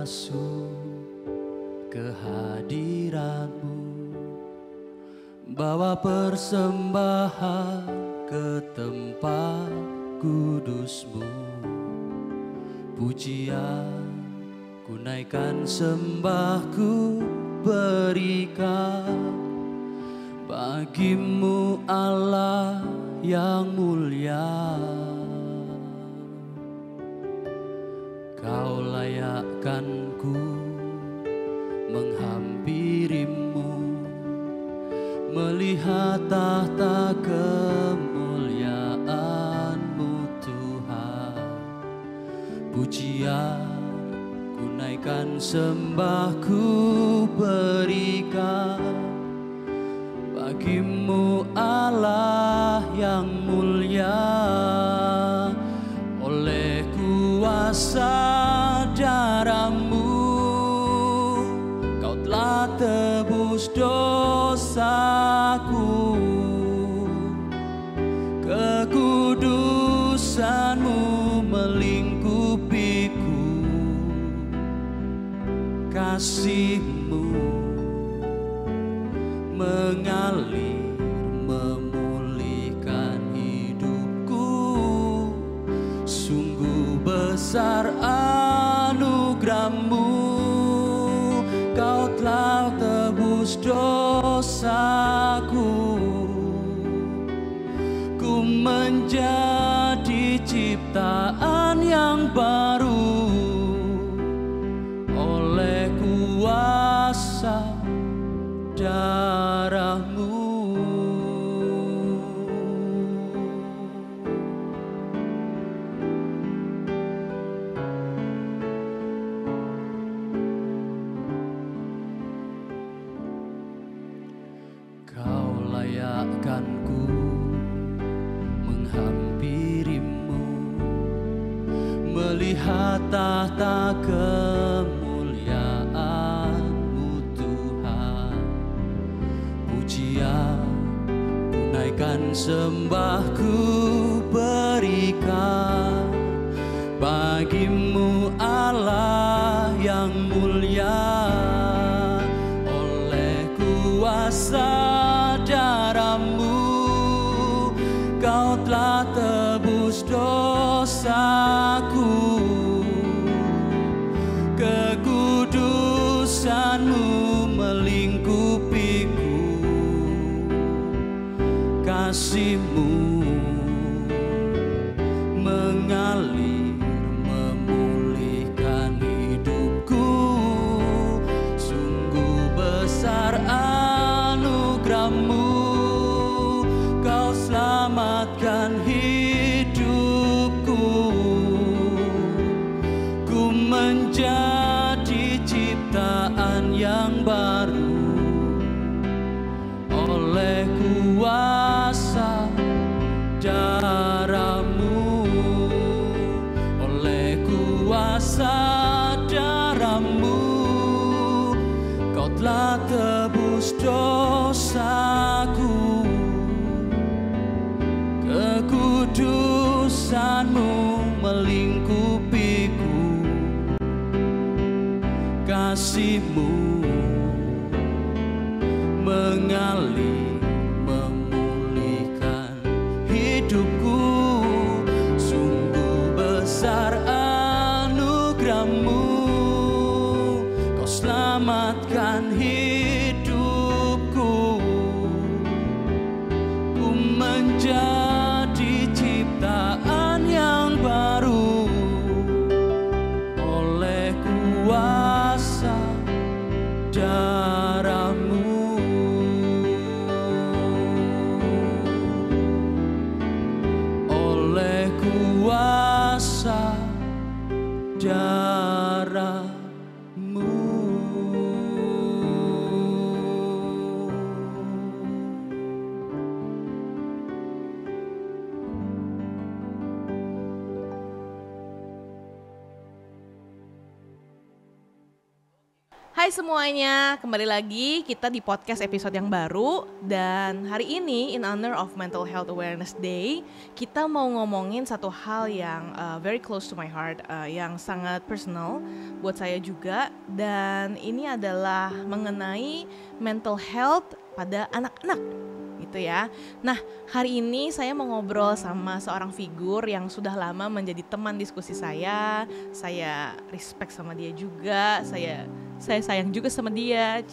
masuk ke hadirat-Mu, bawa persembahan ke tempat kudus-Mu. Pujian ku naikkan, sembahku berikan bagi-Mu Allah yang mulia. Kau layakkan ku menghampiri-Mu, melihat tahta kemuliaan-Mu Tuhan. Pujian ku naikkan, sembahku berikan bagi-Mu Allah yang mulia. Oleh kuasa darah-Mu, Kau telah tebus dosaku. Kekudusan-Mu melingkupiku, kasih-Mu mengalir memulihkan hidupku. Sungguh besar anugerah-Mu, Kau telah tebus dosaku. Ku menjadi ciptaan yang baru oleh kuasa darah-Mu. Kau layakkan ku menghampiri-Mu, melihat tahta kemuliaan-Mu Tuhan. Pujian ku naikkan, sembahku berikan bagi-Mu Allah yang mulia. Oleh kuasa darah-Mu, Kau telah tebus dosaku. Kekudusan-Mu melingkupiku, kasih-Mu mengalir memulihkan hidupku. Sungguh besar anugerah-Mu, Kau selamatkan hidupku. Ku menjadi ciptaan yang baru oleh kuasa darah-Mu. Oleh kuasa darah-Mu, Kau telah tebus dosaku. Kekudusan-Mu melingkupiku, kasih-Mu mengalir memulihkan hidupku. Sungguh besar anugerah-Mu, Kau selamatkan hidupku. Ku menjadi ciptaan yang baru oleh kuasa darah-Mu. Oleh kuasa darah-Mu. Hai semuanya, kembali lagi kita di podcast episode yang baru. Dan hari ini in honor of Mental Health Awareness Day, kita mau ngomongin satu hal yang very close to my heart, yang sangat personal buat saya juga. Dan ini adalah mengenai mental health pada anak-anak gitu ya. Nah, hari ini saya mau ngobrol sama seorang figur yang sudah lama menjadi teman diskusi saya. Saya respect sama dia juga, saya sayang juga sama dia.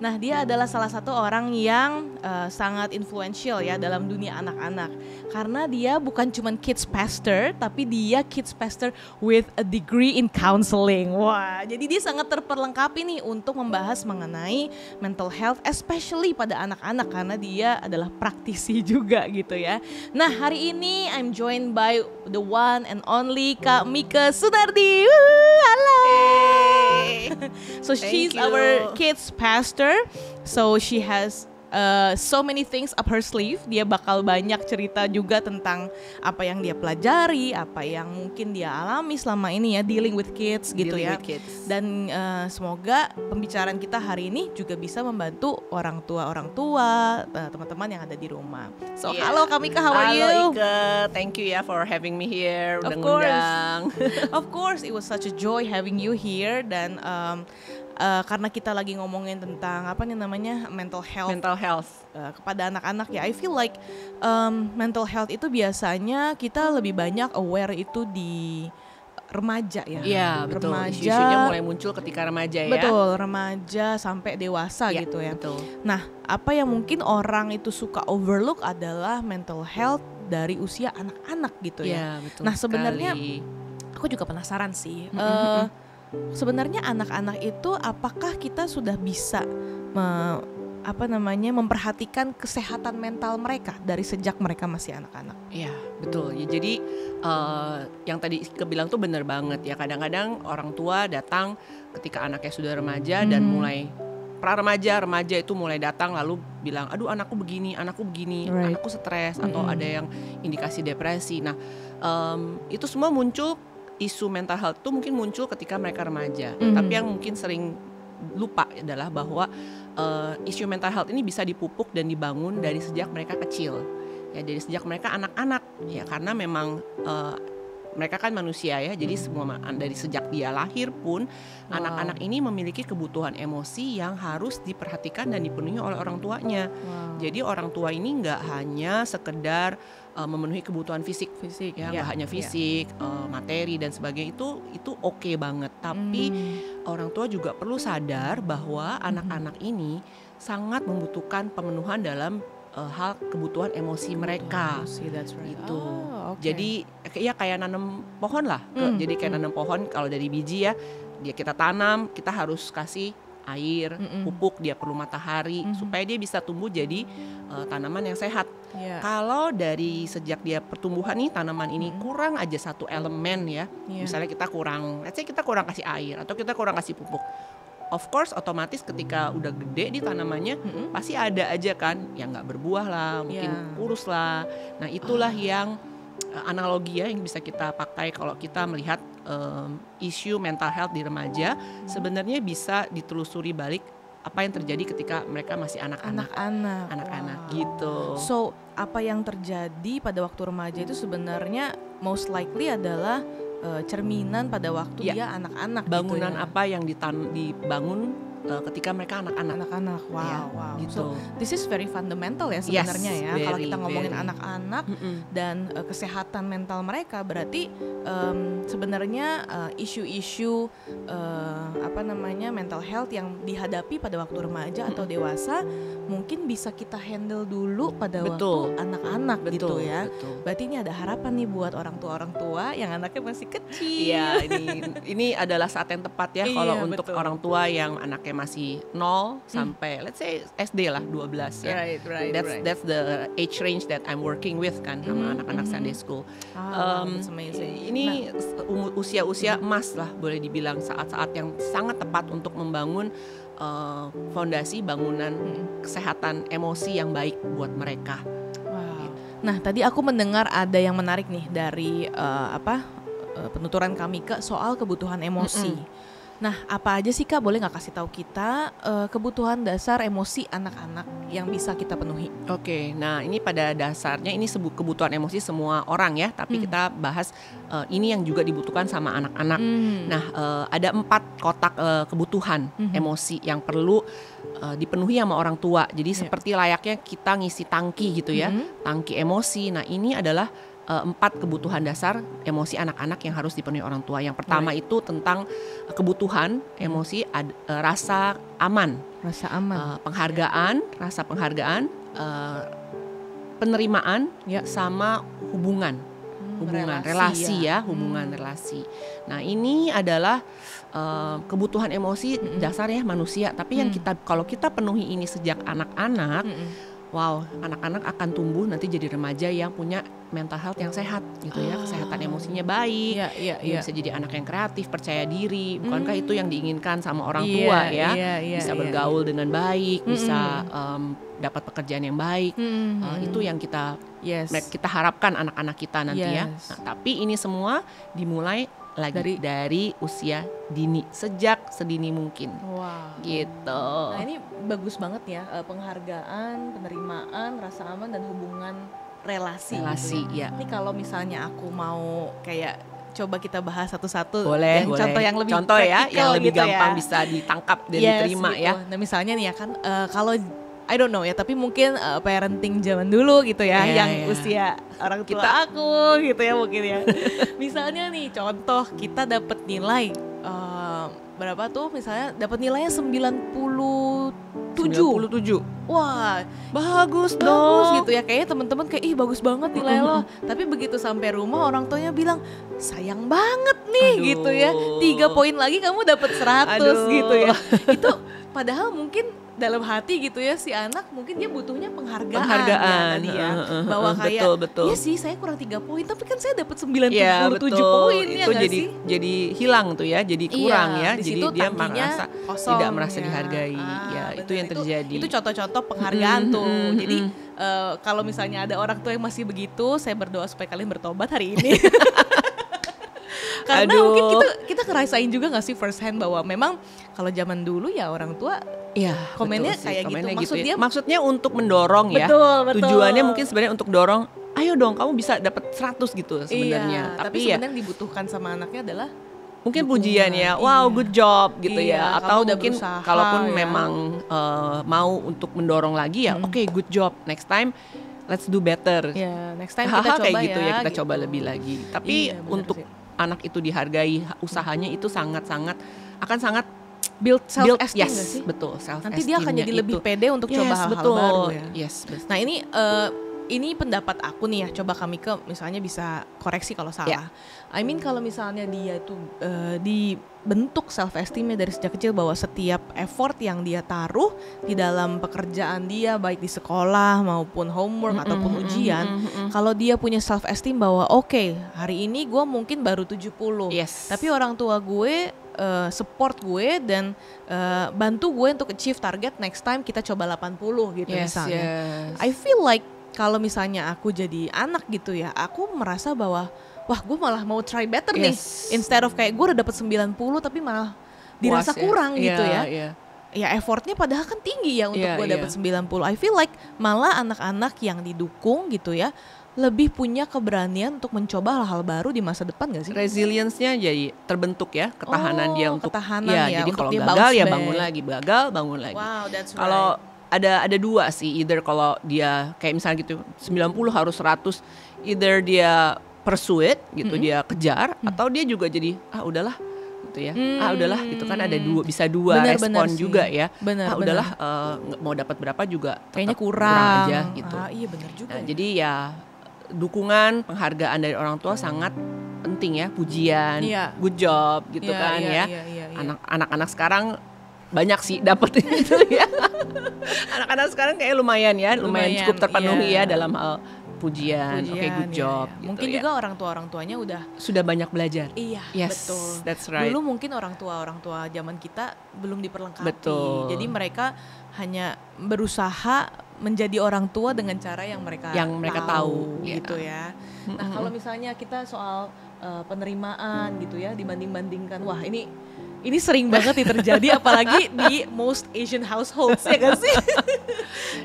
Nah, dia adalah salah satu orang yang sangat influential ya dalam dunia anak-anak. Karena dia bukan cuman kids pastor, tapi dia kids pastor with a degree in counseling. Wah, jadi dia sangat terperlengkapi nih untuk membahas mengenai mental health, especially pada anak-anak karena dia adalah praktisi juga gitu ya. Nah, hari ini I'm joined by the one and only Kak Mika Sunardi. Halo. Hey. So she's our kids pastor. So she has so many things up her sleeve. Dia bakal banyak cerita juga tentang apa yang dia pelajari, apa yang mungkin dia alami selama ini ya, dealing with kids gitu ya. Dan semoga pembicaraan kita hari ini juga bisa membantu orang tua, teman-teman yang ada di rumah. So halo Kak Mika, how are you? Halo Ika, thank you ya for having me here. Of course. Of course, it was such a joy having you here. Dan karena kita lagi ngomongin tentang apa nih namanya mental health kepada anak-anak ya, I feel like mental health itu biasanya kita lebih banyak aware itu di remaja ya. Iya betul. Isu-isunya mulai muncul ketika remaja ya. Betul, remaja sampai dewasa ya, gitu ya. Betul. Nah, apa yang mungkin orang itu suka overlook adalah mental health dari usia anak-anak gitu ya. Betul. Nah sebenarnya aku juga penasaran sih. Sebenarnya anak-anak itu apakah kita sudah bisa memperhatikan kesehatan mental mereka dari sejak mereka masih anak-anak? Iya, betul. Ya, jadi yang tadi kebilang tuh benar banget ya. Kadang-kadang orang tua datang ketika anaknya sudah remaja dan mulai remaja itu mulai datang lalu bilang, aduh anakku begini, anakku stres atau ada yang indikasi depresi. Nah, itu semua muncul. Isu mental health itu mungkin muncul ketika mereka remaja, tapi yang mungkin sering lupa adalah bahwa isu mental health ini bisa dipupuk dan dibangun dari sejak mereka kecil, ya dari sejak mereka anak-anak, ya karena memang mereka kan manusia ya, jadi semua dari sejak dia lahir pun anak-anak ini memiliki kebutuhan emosi yang harus diperhatikan dan dipenuhi oleh orang tuanya. Jadi orang tua ini nggak hanya sekedar memenuhi kebutuhan fisik ya, nggak hanya fisik, materi dan sebagainya, itu oke banget. Tapi orang tua juga perlu sadar bahwa anak-anak ini sangat membutuhkan pemenuhan dalam hal kebutuhan emosi mereka. Itu. Jadi ya kayak nanam pohon lah. Jadi kayak nanam pohon, kalau dari biji ya, dia kita tanam, kita harus kasih air, pupuk, dia perlu matahari supaya dia bisa tumbuh jadi tanaman yang sehat. Kalau dari sejak dia pertumbuhan nih tanaman ini kurang aja satu elemen ya, misalnya kita kurang kasih air atau kita kurang kasih pupuk, of course otomatis ketika udah gede di tanamannya pasti ada aja kan yang nggak berbuah lah, mungkin kurus lah. Nah itulah yang analogi ya yang bisa kita pakai kalau kita melihat isu mental health di remaja. Sebenarnya bisa ditelusuri balik apa yang terjadi ketika mereka masih anak-anak gitu. So apa yang terjadi pada waktu remaja itu sebenarnya most likely adalah cerminan pada waktu dia anak-anak. Bangunan gitu ya? apa yang dibangun ketika mereka anak-anak. Wow. Gitu. So this is very fundamental ya sebenarnya ya. Kalau kita ngomongin anak-anak dan kesehatan mental mereka, berarti sebenarnya isu-isu mental health yang dihadapi pada waktu remaja atau dewasa mungkin bisa kita handle dulu pada waktu anak-anak gitu ya. Berarti ini ada harapan nih buat orang tua yang anaknya masih kecil. Iya, ini adalah saat yang tepat ya kalau untuk orang tua yang anaknya masih 0 sampai let's say SD lah 12 ya. That's the age range that I'm working with kan sama anak-anak Sunday school. That's amazing. Ini usia-usia emas lah boleh dibilang, saat-saat yang sangat tepat untuk membangun fondasi bangunan kesehatan emosi yang baik buat mereka. Nah, tadi aku mendengar ada yang menarik nih dari penuturan kami ke soal kebutuhan emosi. Nah, apa aja sih Kak, boleh nggak kasih tahu kita kebutuhan dasar emosi anak-anak yang bisa kita penuhi? Oke, nah ini pada dasarnya ini kebutuhan emosi semua orang ya, tapi kita bahas ini yang juga dibutuhkan sama anak-anak. Nah, ada 4 kotak kebutuhan emosi yang perlu dipenuhi sama orang tua. Jadi seperti layaknya kita ngisi tangki gitu ya, tangki emosi. Nah, ini adalah 4 kebutuhan dasar emosi anak-anak yang harus dipenuhi orang tua. Yang pertama itu tentang kebutuhan emosi rasa aman. Rasa aman. Penghargaan, rasa penghargaan, penerimaan, sama hubungan relasi ya, hubungan relasi. Nah, ini adalah kebutuhan emosi dasarnya manusia. Tapi yang kalau kita penuhi ini sejak anak-anak, wow, anak-anak akan tumbuh nanti jadi remaja yang punya mental health yang sehat gitu ya, kesehatan emosinya baik, dia bisa jadi anak yang kreatif, percaya diri. Bukankah itu yang diinginkan sama orang tua ya? Bisa bergaul dengan baik, bisa dapat pekerjaan yang baik. Itu yang kita harapkan anak-anak kita nanti ya. Nah, tapi ini semua dimulai lagi dari usia dini, sejak sedini mungkin. Gitu. Nah, ini bagus banget ya, penghargaan, penerimaan, rasa aman dan hubungan relasi ya. Ini kalau misalnya aku mau kayak coba kita bahas satu-satu, boleh. Contoh yang lebih contoh ya, yang lebih gitu gampang ya. bisa ditangkap dan diterima gitu. ya. Nah, misalnya nih ya kan, kalau I don't know ya, tapi mungkin parenting zaman dulu gitu ya, yang usia orang tua aku gitu ya mungkin ya. Misalnya nih contoh kita dapat nilai berapa tuh, misalnya dapat nilainya 97. Wah, bagus gitu ya. Kayaknya teman-teman kayak ih bagus banget nilai lo. Tapi begitu sampai rumah orang tuanya bilang sayang banget nih gitu ya. 3 poin lagi kamu dapat 100 gitu ya. Itu padahal mungkin dalam hati gitu ya, si anak mungkin dia butuhnya penghargaan ya, tadi ya. Bahwa kayak betul. Ya sih saya kurang 3 poin tapi kan saya dapat 97 poin ya itu gak sih? Jadi hilang tuh ya, jadi kurang ya. Jadi dia merasa tidak merasa ya. dihargai. Bener. Itu yang terjadi. Itu contoh-contoh penghargaan tuh. Jadi kalau misalnya ada orang tua yang masih begitu, saya berdoa supaya kalian bertobat hari ini. Karena mungkin kita ngerasain juga gak sih first hand bahwa memang kalau zaman dulu ya orang tua komennya kayak gitu. Maksudnya untuk mendorong ya. Betul. Tujuannya mungkin sebenarnya untuk dorong, ayo dong kamu bisa dapat 100 gitu sebenarnya. Tapi sebenarnya yang dibutuhkan sama anaknya adalah mungkin pujian ya, wow good job gitu ya. Atau mungkin berusaha, kalaupun memang mau untuk mendorong lagi ya, oke, good job, next time let's do better. Next time kita coba kayak gitu ya, kita gitu. coba lebih lagi. Tapi untuk anak itu dihargai, usahanya itu sangat-sangat akan sangat build self esteem gak sih? Betul, self esteem. Nanti dia akan jadi lebih pede untuk coba hal-hal baru ya. Betul. Nah, ini pendapat aku nih ya, coba kami misalnya bisa koreksi kalau salah. I mean kalau misalnya dia itu dibentuk self esteemnya dari sejak kecil bahwa setiap effort yang dia taruh di dalam pekerjaan dia, baik di sekolah maupun homework ataupun ujian, kalau dia punya self esteem bahwa oke, hari ini gue mungkin baru 70, tapi orang tua gue support gue dan bantu gue untuk achieve target, next time kita coba 80 gitu misalnya. I feel like kalau misalnya aku jadi anak gitu ya, aku merasa bahwa wah gue malah mau try better nih, instead of kayak gue udah dapet 90 tapi malah dirasa kurang gitu ya. Ya effortnya padahal kan tinggi ya untuk gue dapet 90. I feel like malah anak-anak yang didukung gitu ya lebih punya keberanian untuk mencoba hal-hal baru di masa depan gak sih? Resilience-nya jadi terbentuk ya, ketahanan dia untuk jadi untuk kalau dia gagal ya back. bangun lagi, gagal bangun lagi. Wow, that's right. Kalau ada dua sih, either kalau dia kayak misalnya gitu 90 harus 100, either dia pursue it gitu, dia kejar, atau dia juga jadi udahlah gitu ya. Udahlah gitu kan, ada bisa dua respon juga ya. Udahlah mau dapat berapa juga kayaknya tetap kurang aja gitu. Iya benar juga. Nah, jadi ya dukungan, penghargaan dari orang tua sangat penting ya, pujian, good job gitu kan ya. Anak-anak sekarang banyak sih dapetin itu ya. Anak-anak sekarang kayak lumayan cukup terpenuhi ya dalam hal pujian, oke, good job. Gitu mungkin juga orang tuanya sudah banyak belajar. Iya, betul. That's right. Dulu mungkin orang tua zaman kita belum diperlengkapi. Betul. Jadi mereka hanya berusaha menjadi orang tua dengan cara yang mereka tahu gitu ya. Nah, kalau misalnya kita soal penerimaan gitu ya, dibanding-bandingkan, wah ini Ini sering banget nih terjadi, apalagi di most Asian households, ya kan sih?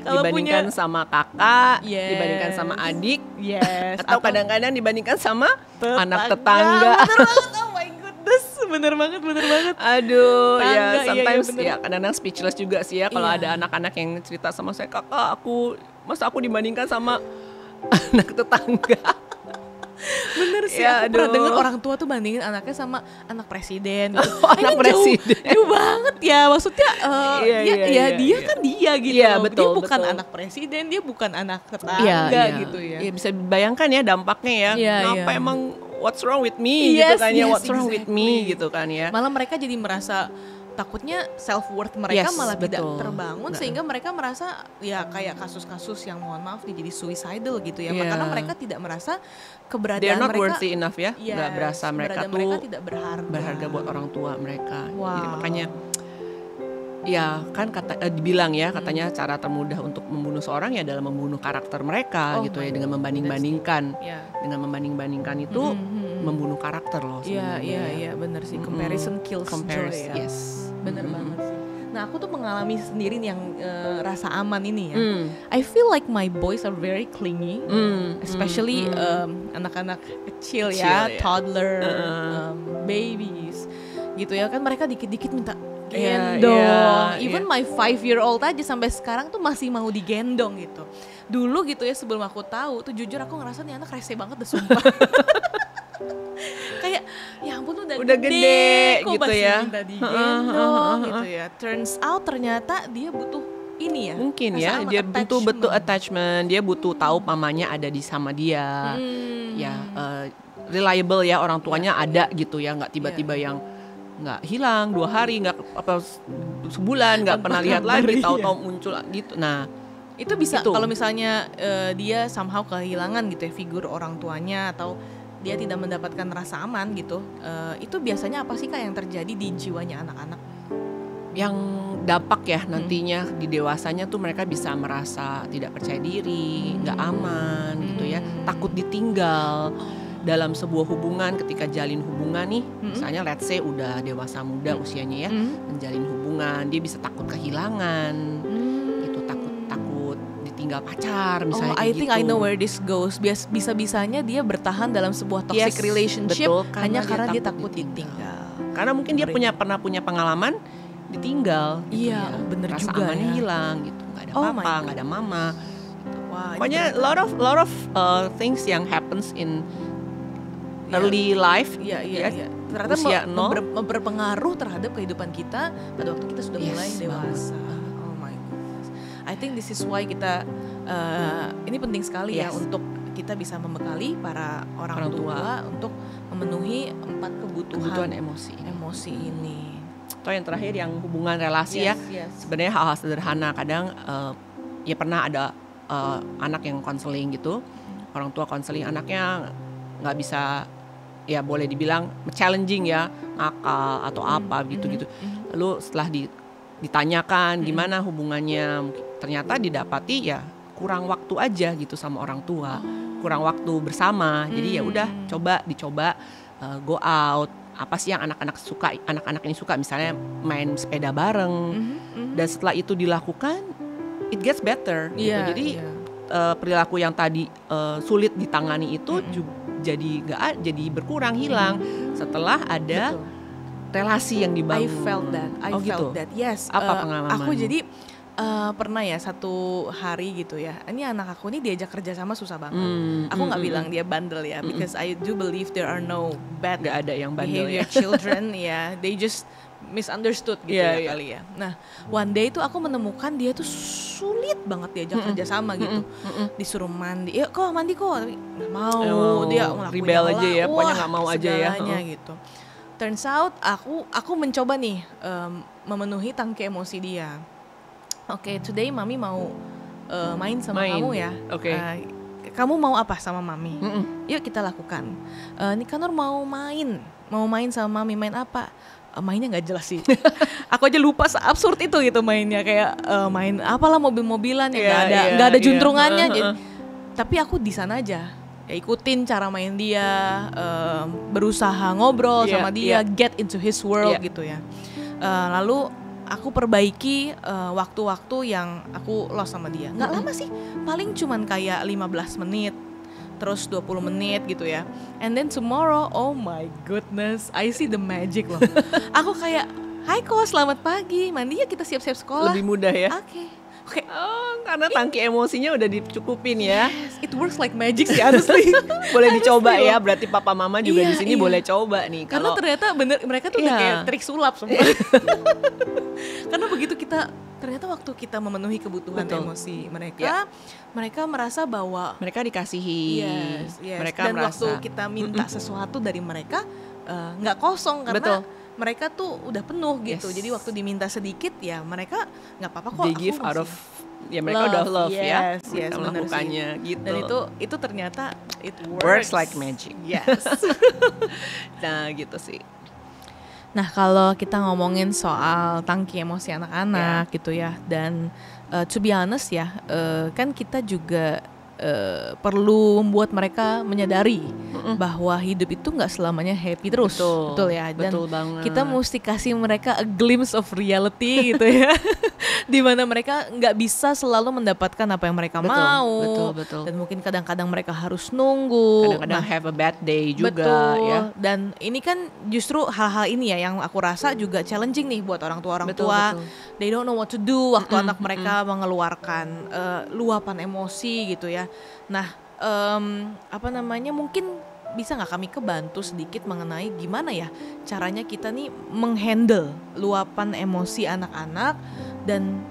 Kalau Dibandingkan sama kakak, Yes. dibandingkan sama adik, yes, atau kadang-kadang dibandingkan sama anak tetangga. Bener banget, oh my goodness, bener banget. Aduh, Tetangga, ya iya, sometimes bener. ya kadang-kadang speechless juga sih ya kalau Iya. ada anak-anak yang cerita sama saya, kakak masa aku dibandingkan sama anak tetangga. Bener sih, Ya, aku pernah aduh. denger orang tua tuh bandingin anaknya sama anak presiden gitu. Anak Ini presiden. jauh banget ya, maksudnya Iya, dia iya. kan dia gitu Iya, loh. Dia betul, bukan betul. anak presiden, dia bukan anak tetangga gitu ya. Iya, bisa bayangkan ya dampaknya ya. Iya, Kenapa iya. emang what's wrong with me Yes, gitu kan ya, yes, what's wrong with me exactly. gitu kan ya. Malah mereka jadi merasa takutnya self worth mereka Yes, malah tidak betul. terbangun, Nah. sehingga mereka merasa ya kayak kasus-kasus yang mohon maaf nih jadi suicidal gitu ya. Iya. Karena mereka tidak merasa They're keberadaan not mereka worthy enough ya, Yes, nggak berasa mereka keberadaan tuh mereka tidak berharga buat orang tua mereka. Wow. Jadi makanya ya kan dibilang ya katanya cara termudah untuk membunuh seorang ya adalah membunuh karakter mereka Oh gitu my ya, dengan God, membanding-bandingkan. ya. Dengan membanding-bandingkan itu membunuh karakter loh Iya, sebenarnya. iya, benar sih. Mm-mm. Comparison kills joy ya. Yes. Bener Mm-mm. banget sih. Nah, aku tuh mengalami sendiri nih yang rasa aman ini ya. Mm. I feel like my boys are very clingy, especially anak-anak kecil ya, Kecil, ya. toddler, babies, gitu ya kan, mereka dikit-dikit minta Iya, gendong. iya, Even my 5-year-old aja sampai sekarang tuh masih mau digendong gitu. Dulu gitu ya, sebelum aku tahu tuh jujur aku ngerasa nih anak rese banget deh, sumpah. Kayak ya ampun udah gede kok gitu masih ya. minta digendong gitu ya. Turns out ternyata dia butuh ini ya. Mungkin rasa ya, aman, dia butuh betul attachment, dia butuh tahu mamanya ada di sama dia. Ya, reliable ya, orang tuanya ada gitu ya, nggak tiba-tiba yang nggak hilang 2 hari, nggak apa sebulan nggak pernah lihat lagi, tahu-tahu muncul gitu. Nah, itu bisa Itu. kalau misalnya dia somehow kehilangan gitu ya figur orang tuanya, atau dia tidak mendapatkan rasa aman gitu, itu biasanya apa sih Kak yang terjadi di jiwanya anak-anak? yang dampak ya nantinya di dewasanya tuh mereka bisa merasa tidak percaya diri, nggak aman gitu ya, takut ditinggal dalam sebuah hubungan. Ketika jalin hubungan nih, misalnya let's say udah dewasa muda usianya ya, menjalin hubungan, dia bisa takut kehilangan, gitu, takut ditinggal pacar misalnya. I kayak think gitu. I know where this goes. Bisa-bisanya dia bertahan dalam sebuah toxic Yes, relationship betul, hanya karena dia takut takut ditinggal. Karena mungkin dia pernah punya pengalaman ditinggal gitu Iya, ya. bener Rasa juga amannya ya. hilang gitu, nggak ada Oh my papa, God. nggak ada mama. Wah, ini Pokoknya ternyata- lot of things yang happens in early life. Iya. ya, Ternyata usia nol. berpengaruh terhadap kehidupan kita pada waktu kita sudah Yes, mulai dewasa. Oh my goodness. I think this is why kita ini penting sekali ya Yes. untuk kita bisa membekali para orang Orang tua tua. untuk memenuhi 4 kebutuhan emosi ini. Atau yang terakhir yang hubungan relasi ya. Yes. Sebenarnya hal-hal sederhana, kadang ya pernah ada anak yang konseling gitu, orang tua konseling anaknya nggak bisa, ya boleh dibilang challenging ya, nakal atau apa gitu-gitu. Lalu setelah ditanyakan gimana hubungannya, ternyata didapati ya kurang waktu aja gitu sama orang tua, kurang waktu bersama. Jadi ya udah dicoba go out. Apa sih yang anak-anak ini suka, misalnya main sepeda bareng. Dan setelah itu dilakukan, it gets better gitu. Iya, Jadi iya. perilaku yang tadi sulit ditangani itu jadi berkurang, hilang setelah ada Betul. relasi yang dibangun. I felt that. Oh, gitu? Yes. Apa pengalaman? Aku jadi pernah ya satu hari gitu ya. Ini anak aku nih diajak kerja sama susah banget. Aku nggak bilang dia bandel ya, because I do believe there are no bad Nggak ada yang bandel behavior ya. children ya. They just misunderstood gitu Iya, ya iya. kali ya. Nah, one day tuh aku menemukan dia tuh sulit banget diajak kerja sama gitu. Disuruh mandi, ya kok mandi kok, tapi nggak mau. Oh, dia ngelakuin rebel yang aja ya, wah, pokoknya nggak mau aja ya. segalanya gitu. Turns out aku mencoba nih memenuhi tangki emosi dia. Oke, today mami mau main sama kamu ya. Oke. Kamu mau apa sama mami? Yuk kita lakukan. Nikanor mau main sama mami, main apa? Mainnya nggak jelas sih. Aku aja lupa seabsurd itu gitu mainnya, kayak main apalah mobil-mobilan ya, nggak ada juntrungannya. Jadi, tapi aku di sana aja ya ikutin cara main dia, berusaha ngobrol sama dia, get into his world gitu ya. Lalu aku perbaiki waktu-waktu yang aku lost sama dia. Nggak lama sih, paling cuman kayak 15 menit, terus 20 menit gitu ya. And then tomorrow, oh my goodness, I see the magic loh. Aku kayak, hai Ko, selamat pagi, mandi ya kita siap-siap sekolah. Lebih mudah ya? Oke. Oh, karena tangki emosinya udah dicukupin ya. Yes, it works like magic sih honestly. Boleh dicoba ya, berarti papa mama juga di sini boleh coba nih. Karena ternyata bener mereka tuh udah kayak trik sulap semua. Karena begitu ternyata waktu kita memenuhi kebutuhan emosi mereka, mereka merasa bahwa mereka dikasihi. Yes. Mereka dan merasa waktu kita minta sesuatu dari mereka nggak kosong karena mereka tuh udah penuh gitu. Jadi waktu diminta sedikit ya mereka nggak apa-apa kok. They give out of mereka udah love ya. Yes, melakukannya gitu. Dan itu ternyata it works like magic. Yes. Nah gitu sih. Nah kalau kita ngomongin soal tangki emosi anak-anak gitu ya, dan to be honest ya, kan kita juga perlu membuat mereka menyadari bahwa hidup itu nggak selamanya happy terus, betul ya. Dan kita mesti kasih mereka a glimpse of reality gitu ya, dimana mereka nggak bisa selalu mendapatkan apa yang mereka mau, dan mungkin kadang-kadang mereka harus nunggu, kadang-kadang have a bad day juga ya. Dan ini kan justru hal-hal ini ya yang aku rasa juga challenging nih buat orang tua. They don't know what to do waktu anak mereka mengeluarkan luapan emosi gitu ya. Nah, mungkin bisa nggak kami kebantu sedikit mengenai gimana ya caranya kita nih menghandle luapan emosi anak-anak, dan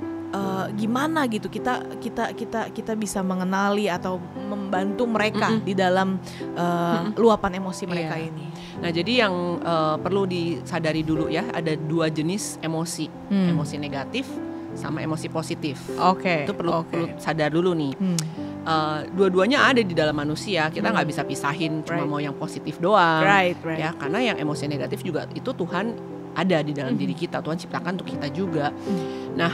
gimana gitu kita bisa mengenali atau membantu mereka di dalam luapan emosi mereka ini. Nah jadi yang perlu disadari dulu ya, ada 2 jenis emosi, emosi negatif sama emosi positif. Itu perlu sadar dulu nih. Dua-duanya ada di dalam manusia, kita nggak bisa pisahin cuma mau yang positif doang, ya, karena yang emosi negatif juga itu Tuhan ada di dalam diri kita, Tuhan ciptakan untuk kita juga. Nah,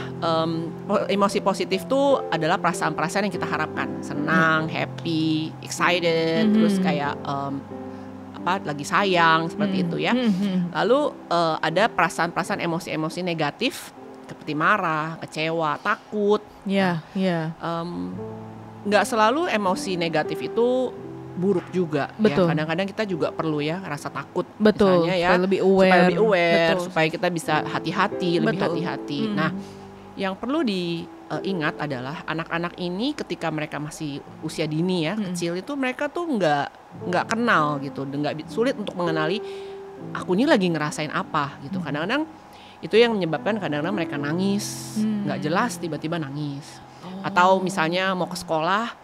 emosi positif tuh adalah perasaan-perasaan yang kita harapkan, senang, happy, excited, terus kayak lagi sayang seperti itu ya. Lalu ada perasaan-perasaan emosi-emosi negatif seperti marah, kecewa, takut. Nggak selalu emosi negatif itu buruk juga. Ya. Kadang-kadang kita juga perlu ya rasa takut, misalnya ya, supaya lebih aware, supaya kita bisa hati-hati, lebih hati-hati. Nah, yang perlu diingat adalah anak-anak ini ketika mereka masih usia dini ya, kecil itu mereka tuh nggak kenal gitu, nggak sulit untuk mengenali aku ini lagi ngerasain apa gitu. Kadang-kadang itu yang menyebabkan kadang-kadang mereka nangis, nggak jelas tiba-tiba nangis. Atau misalnya mau ke sekolah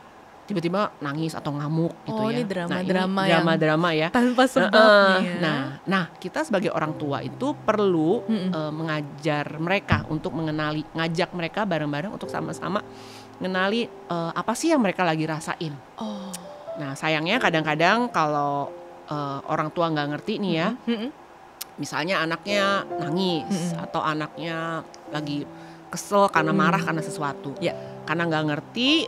tiba-tiba nangis atau ngamuk gitu ya. Ini drama-drama ya tanpa sebab. Nah kita sebagai orang tua itu perlu mengajar mereka untuk ngajak mereka bareng-bareng untuk sama-sama mengenali apa sih yang mereka lagi rasain. Nah sayangnya kadang-kadang kalau orang tua nggak ngerti nih ya, misalnya anaknya nangis atau anaknya lagi kesel karena marah karena sesuatu, karena nggak ngerti,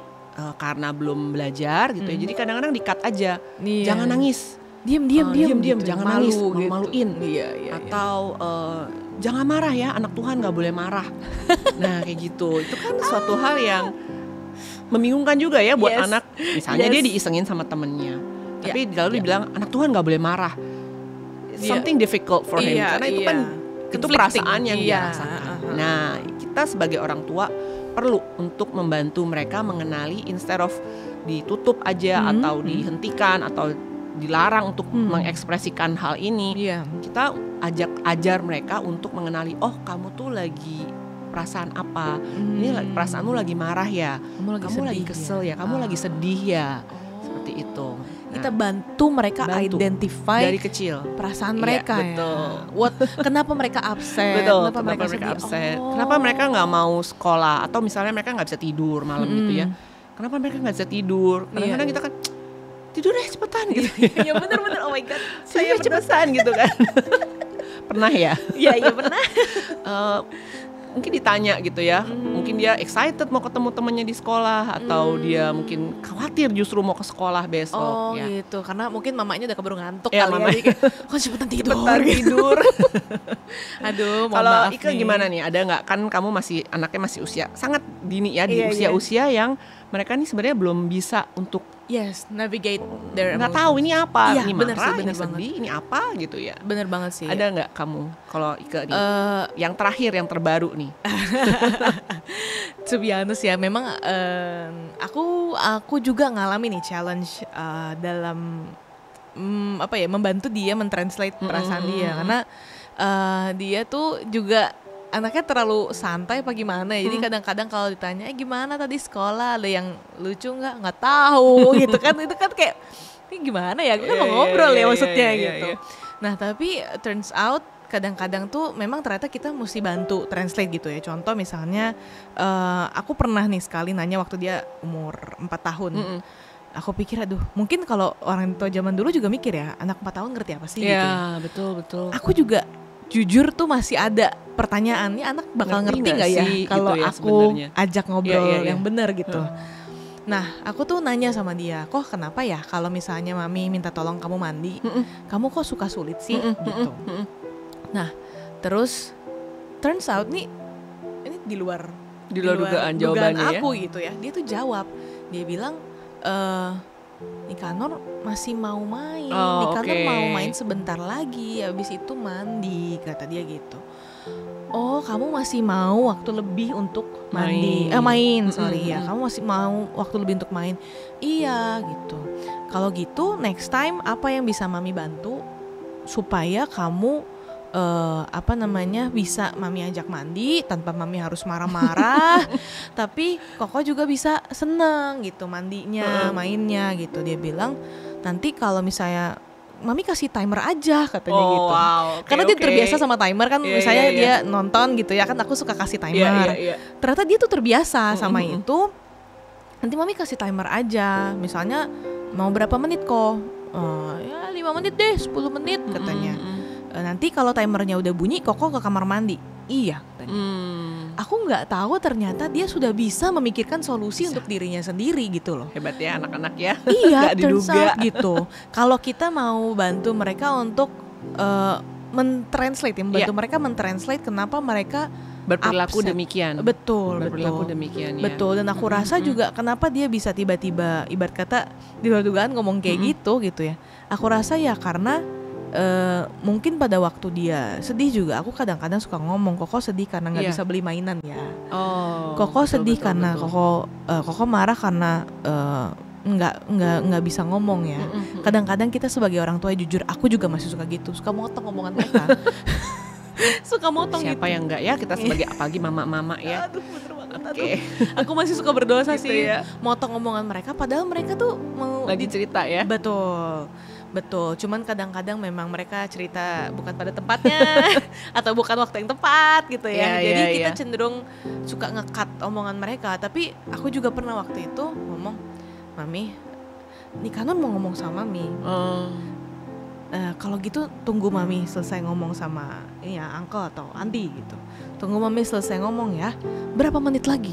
karena belum belajar gitu ya. Jadi kadang-kadang di-cut aja, jangan nangis, diam, gitu, jangan nangis, malu-maluin, atau jangan marah ya, anak Tuhan nggak boleh marah. Nah kayak gitu, itu kan suatu hal yang membingungkan juga ya buat anak. Misalnya dia diisengin sama temennya, tapi lalu dibilang anak Tuhan nggak boleh marah. Something difficult for him, karena itu kan itu perasaan yang dia rasakan. Nah kita sebagai orang tua perlu untuk membantu mereka mengenali, instead of ditutup aja atau dihentikan atau dilarang untuk mengekspresikan hal ini, kita ajar mereka untuk mengenali, oh kamu tuh lagi perasaan apa, ini perasaanmu lagi marah ya, kamu lagi kesel ya, kamu lagi sedih ya, seperti itu. Kita bantu mereka identify dari kecil perasaan mereka kenapa mereka upset, kenapa mereka upset, kenapa mereka nggak mau sekolah, atau misalnya mereka nggak bisa tidur malam gitu ya, kenapa mereka nggak bisa tidur. Kadang-kadang kita kan tidur deh cepetan gitu. Ya benar-benar, oh my god, saya cepetan gitu kan. Pernah ya? Iya pernah. Mungkin ditanya gitu ya, mungkin mungkin dia excited mau ketemu temennya di sekolah, atau dia mungkin khawatir justru mau ke sekolah besok. Oh ya. gitu, karena mungkin mamanya udah keburu ngantuk Ya, kali mamanya. ya. Kok cepetan tidur. Cepetan tidur. Aduh, mohon Kalau maaf Ika nih. gimana nih? Ada nggak, kan kamu masih anaknya masih usia sangat dini ya, di Iya, usia-usia yang mereka nih sebenarnya belum bisa untuk Yes, navigate their nggak emotions. tahu ini apa, Iya, ini bener marah, sih, ini bener sedih, ini apa gitu ya. Bener banget sih. Ada nggak kamu kalau Ika nih? Eh, Yang terakhir, yang terbaru nih. to be honest ya, memang aku juga ngalamin nih challenge dalam apa ya, membantu dia mentranslate perasaan dia, karena dia tuh juga anaknya terlalu santai apa gimana ya. Jadi kadang-kadang kalau ditanya gimana tadi sekolah, ada yang lucu nggak tahu gitu kan. Itu kan kayak ini gimana ya, gue kan mau ngobrol ya maksudnya gitu. Nah tapi turns out kadang-kadang tuh memang ternyata kita mesti bantu translate gitu ya. Contoh misalnya aku pernah nih sekali nanya waktu dia umur 4 tahun. Aku pikir aduh, mungkin kalau orang tua zaman dulu juga mikir ya, anak 4 tahun ngerti apa sih gitu ya. betul. Aku juga jujur tuh masih ada pertanyaan, nih anak bakal ngerti nggak ya kalau gitu ya, aku sebenarnya. ajak ngobrol Iya. yang benar gitu. Nah aku tuh nanya sama dia, kok kenapa ya kalau misalnya mami minta tolong kamu mandi, kamu kok suka sulit sih gitu. Nah terus turns out nih ini di luar dugaan jawabannya aku gitu ya. Dia tuh jawab, dia bilang Nikanor masih mau main, Nikanor mau main sebentar lagi, habis itu mandi, kata dia gitu. Oh kamu masih mau waktu lebih untuk mandi, main sorry ya, kamu masih mau waktu lebih untuk main. Iya gitu. Kalau gitu next time apa yang bisa mami bantu supaya kamu bisa mami ajak mandi tanpa mami harus marah-marah, tapi Koko juga bisa seneng gitu mandinya, mainnya gitu. Dia bilang nanti kalau misalnya mami kasih timer aja, katanya gitu. Karena dia terbiasa sama timer kan, misalnya dia nonton gitu ya kan, aku suka kasih timer. Ternyata dia tuh terbiasa sama itu. Nanti mami kasih timer aja, misalnya mau berapa menit kok? Ya 5 menit deh, 10 menit katanya. Nanti kalau timernya udah bunyi, Koko ke kamar mandi. Iya. Aku nggak tahu ternyata dia sudah bisa memikirkan solusi untuk dirinya sendiri gitu loh. Hebat ya anak-anak ya. Iya, Nggak diduga gitu. Kalau kita mau bantu mereka untuk mentranslate, membantu mereka mentranslate kenapa mereka berperilaku upset. demikian. Betul. Berperilaku demikian ya. Betul, dan aku rasa juga kenapa dia bisa tiba-tiba ibarat kata di luar dugaan ngomong kayak gitu ya. Aku rasa ya karena mungkin pada waktu dia sedih juga, aku kadang-kadang suka ngomong, Koko sedih karena nggak bisa beli mainan ya. Koko sedih karena Koko marah karena nggak bisa ngomong ya. Kadang-kadang kita sebagai orang tua, jujur aku juga masih suka gitu, suka motong omongan mereka. Suka motong siapa gitu. yang enggak ya, kita sebagai apalagi mama-mama ya. Aduh bener banget. Aku masih suka berdosa gitu sih ya. Motong omongan mereka padahal mereka tuh mau lagi cerita ya. Betul, cuman kadang-kadang memang mereka cerita bukan pada tempatnya atau bukan waktu yang tepat gitu ya. Jadi kita cenderung suka nge-cut omongan mereka. Tapi aku juga pernah waktu itu ngomong, Mami, Nikanor mau ngomong sama Mami. Kalau gitu tunggu Mami selesai ngomong sama ini ya, uncle atau auntie gitu. Tunggu Mami selesai ngomong ya. Berapa menit lagi?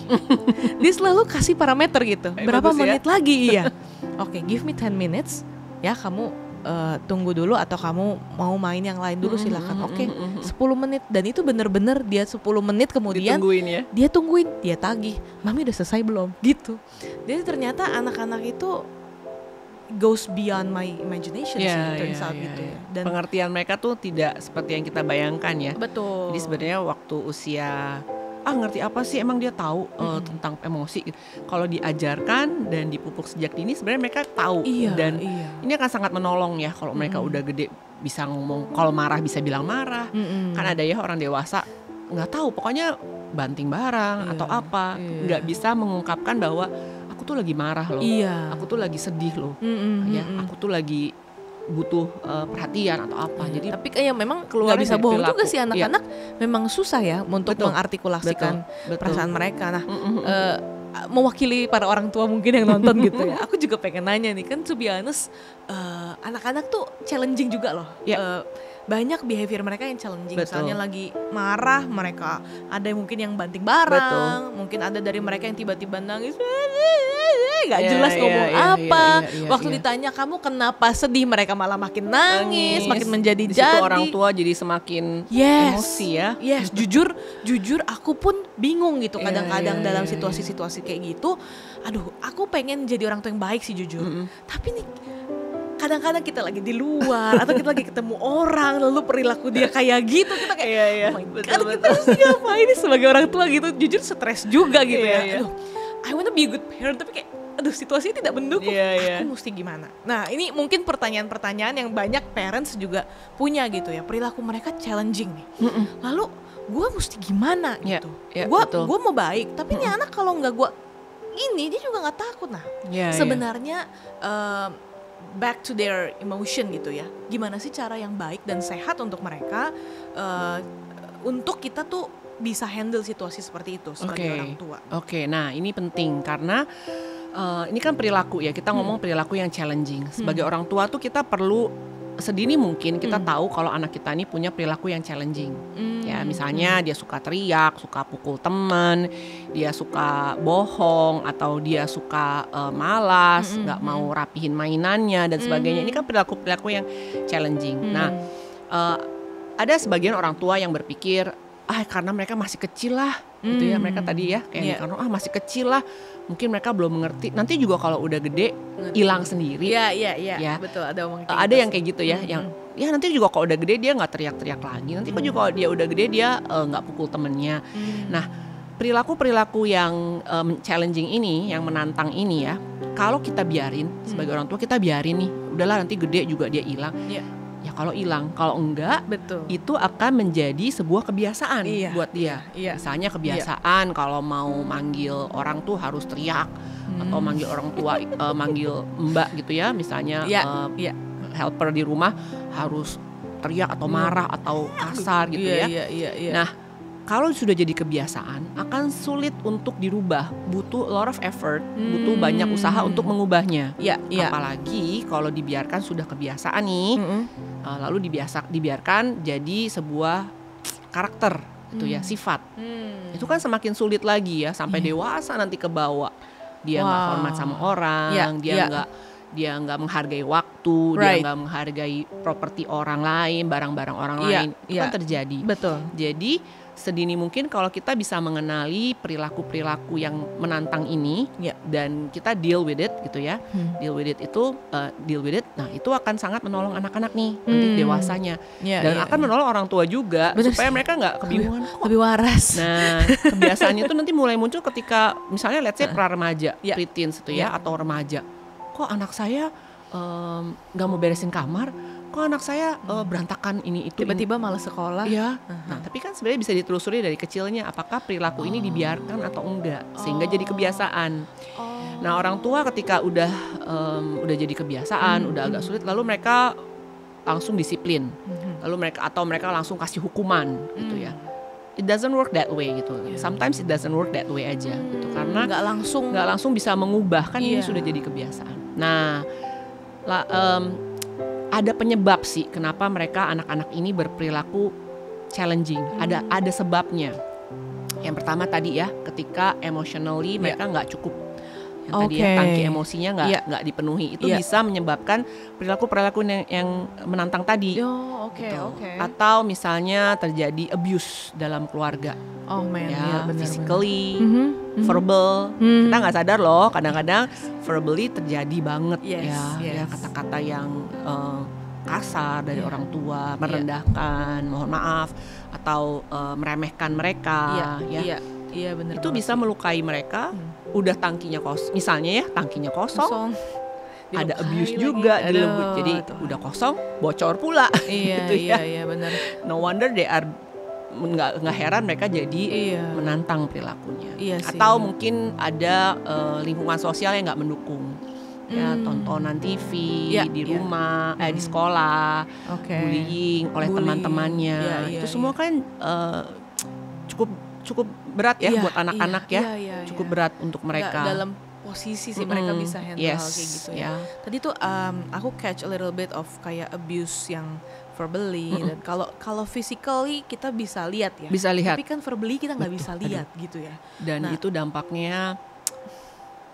Dia selalu kasih parameter gitu. Berapa menit lagi? Iya. Oke, give me 10 minutes. Ya kamu tunggu dulu atau kamu mau main yang lain dulu silakan. Oke, 10 menit. Dan itu bener-bener dia 10 menit kemudian dia tungguin, dia tagih, Mami udah selesai belum? Gitu. Jadi ternyata anak-anak itu goes beyond my imagination sih, turns out gitu ya. Dan pengertian mereka tuh tidak seperti yang kita bayangkan ya. Betul. Jadi sebenarnya waktu usia ngerti apa sih, emang dia tahu tentang emosi. Kalau diajarkan dan dipupuk sejak dini sebenarnya mereka tahu. Dan ini akan sangat menolong ya kalau mereka udah gede, bisa ngomong, kalau marah bisa bilang marah. Kan ada ya orang dewasa nggak tahu, pokoknya banting barang atau apa, nggak bisa mengungkapkan bahwa aku tuh lagi marah loh, aku tuh lagi sedih loh, aku tuh lagi butuh perhatian atau apa. Jadi tapi kayak memang nggak bisa bohong juga sih, anak-anak memang susah ya untuk mengartikulasikan perasaan mereka. Nah mewakili para orang tua mungkin yang nonton gitu ya, aku juga pengen nanya nih, kan to be honest, anak-anak tuh challenging juga loh. banyak behavior mereka yang challenging. Betul. Misalnya lagi marah, mereka ada yang mungkin yang banting barang, mungkin ada dari mereka yang tiba-tiba nangis, gak jelas ngomong apa. Waktu ditanya kamu kenapa sedih, mereka malah makin nangis, makin menjadi di situ jadi. orang tua jadi semakin emosi ya. Yes, jujur aku pun bingung gitu kadang-kadang dalam situasi-situasi kayak gitu. Aduh, aku pengen jadi orang tua yang baik sih jujur. Tapi nih kadang-kadang kita lagi di luar atau kita lagi ketemu orang lalu perilaku dia kayak gitu, kita kayak oh my God, kita harus ngapain nih sebagai orang tua gitu. Jujur stres juga gitu ya. Aduh, I wanna be a good parent tapi kayak aduh situasinya tidak mendukung, aku mesti gimana? Nah ini mungkin pertanyaan-pertanyaan yang banyak parents juga punya gitu ya, perilaku mereka challenging nih. Lalu gue mesti gimana gitu? Gue mau baik, tapi nih anak kalau nggak gue ini dia juga nggak takut. Nah sebenarnya back to their emotion gitu ya. Gimana sih cara yang baik dan sehat untuk mereka untuk kita tuh bisa handle situasi seperti itu sebagai orang tua. Nah ini penting karena ini kan perilaku ya, kita ngomong perilaku yang challenging. Sebagai orang tua tuh kita perlu sedini mungkin kita tahu kalau anak kita ini punya perilaku yang challenging. Ya misalnya dia suka teriak, suka pukul teman, dia suka bohong atau dia suka malas, nggak mau rapihin mainannya dan sebagainya. Ini kan perilaku-perilaku yang challenging. Nah ada sebagian orang tua yang berpikir karena mereka masih kecil lah gitu ya, mereka tadi ya kayak karena masih kecil lah, mungkin mereka belum mengerti. Nanti juga kalau udah gede hilang sendiri. Iya, betul, ada omong kayak ada gitu yang kayak gitu ya, yang ya nanti juga kalau udah gede dia nggak teriak-teriak lagi. Nanti juga kalau dia udah gede dia nggak pukul temennya. Nah perilaku-perilaku yang challenging ini, yang menantang ini ya, kalau kita biarin sebagai orang tua, kita biarin nih, udahlah nanti gede juga dia hilang. Ya kalau hilang, kalau enggak, itu akan menjadi sebuah kebiasaan buat dia. Misalnya kebiasaan kalau mau manggil orang tuh harus teriak, atau manggil orang tua, manggil mbak gitu ya, misalnya helper di rumah harus teriak atau marah atau kasar gitu ya. Nah kalau sudah jadi kebiasaan akan sulit untuk dirubah, butuh a lot of effort, butuh banyak usaha untuk mengubahnya. Apalagi kalau dibiarkan sudah kebiasaan nih, lalu dibiarkan jadi sebuah karakter gitu ya, sifat. Itu kan semakin sulit lagi ya, sampai dewasa nanti kebawa. Dia nggak hormat sama orang, dia nggak menghargai waktu, dia nggak menghargai properti orang lain, barang-barang orang lain. Itu kan terjadi. Jadi sedini mungkin kalau kita bisa mengenali perilaku-perilaku yang menantang ini dan kita deal with it gitu ya. Deal with it, nah itu akan sangat menolong anak-anak nih nanti dewasanya. Dan akan menolong orang tua juga supaya mereka nggak kebingungan, lebih waras. Nah kebiasaannya itu nanti mulai muncul ketika misalnya let's say pra-remaja, preteens itu ya, atau remaja. Kok anak saya nggak mau beresin kamar, kok anak saya berantakan ini itu, tiba-tiba malas sekolah. Nah tapi kan sebenarnya bisa ditelusuri dari kecilnya, apakah perilaku ini dibiarkan atau enggak sehingga jadi kebiasaan. Nah orang tua ketika udah jadi kebiasaan, udah agak sulit, lalu mereka langsung disiplin, lalu mereka langsung kasih hukuman gitu ya. It doesn't work that way gitu. Sometimes it doesn't work that way aja gitu, karena nggak langsung bisa mengubah, kan ini sudah jadi kebiasaan. Nah ada penyebab sih kenapa mereka anak-anak ini berperilaku challenging. Ada sebabnya. Yang pertama tadi ya, ketika emotionally mereka nggak cukup. Yang tadi ya, tangki emosinya nggak dipenuhi, itu bisa menyebabkan perilaku-perilaku yang menantang tadi. Atau misalnya terjadi abuse dalam keluarga. Physically, verbal. Kita nggak sadar loh, kadang-kadang verbally terjadi banget ya kata-kata yang kasar dari orang tua, merendahkan, mohon maaf, atau meremehkan mereka. Bener itu bisa melukai mereka. Udah tangkinya kosong, misalnya ya tangkinya kosong. Ada abuse juga dilebut, jadi udah kosong, bocor pula. Gitu ya. Benar. No wonder they are, nggak heran mereka jadi menantang perilakunya. Atau mungkin ada lingkungan sosial yang nggak mendukung. Ya, tontonan TV di rumah, di sekolah, bullying oleh teman-temannya. Itu semua kan cukup berat ya buat anak-anak ya. Cukup berat untuk mereka. Dalam posisi sih mereka bisa handle kayak gitu ya. Tadi tuh aku catch a little bit of kayak abuse yang verbally dan kalau physically kita bisa lihat ya. Bisa lihat. Tapi kan verbally kita nggak bisa lihat gitu ya. Dan itu dampaknya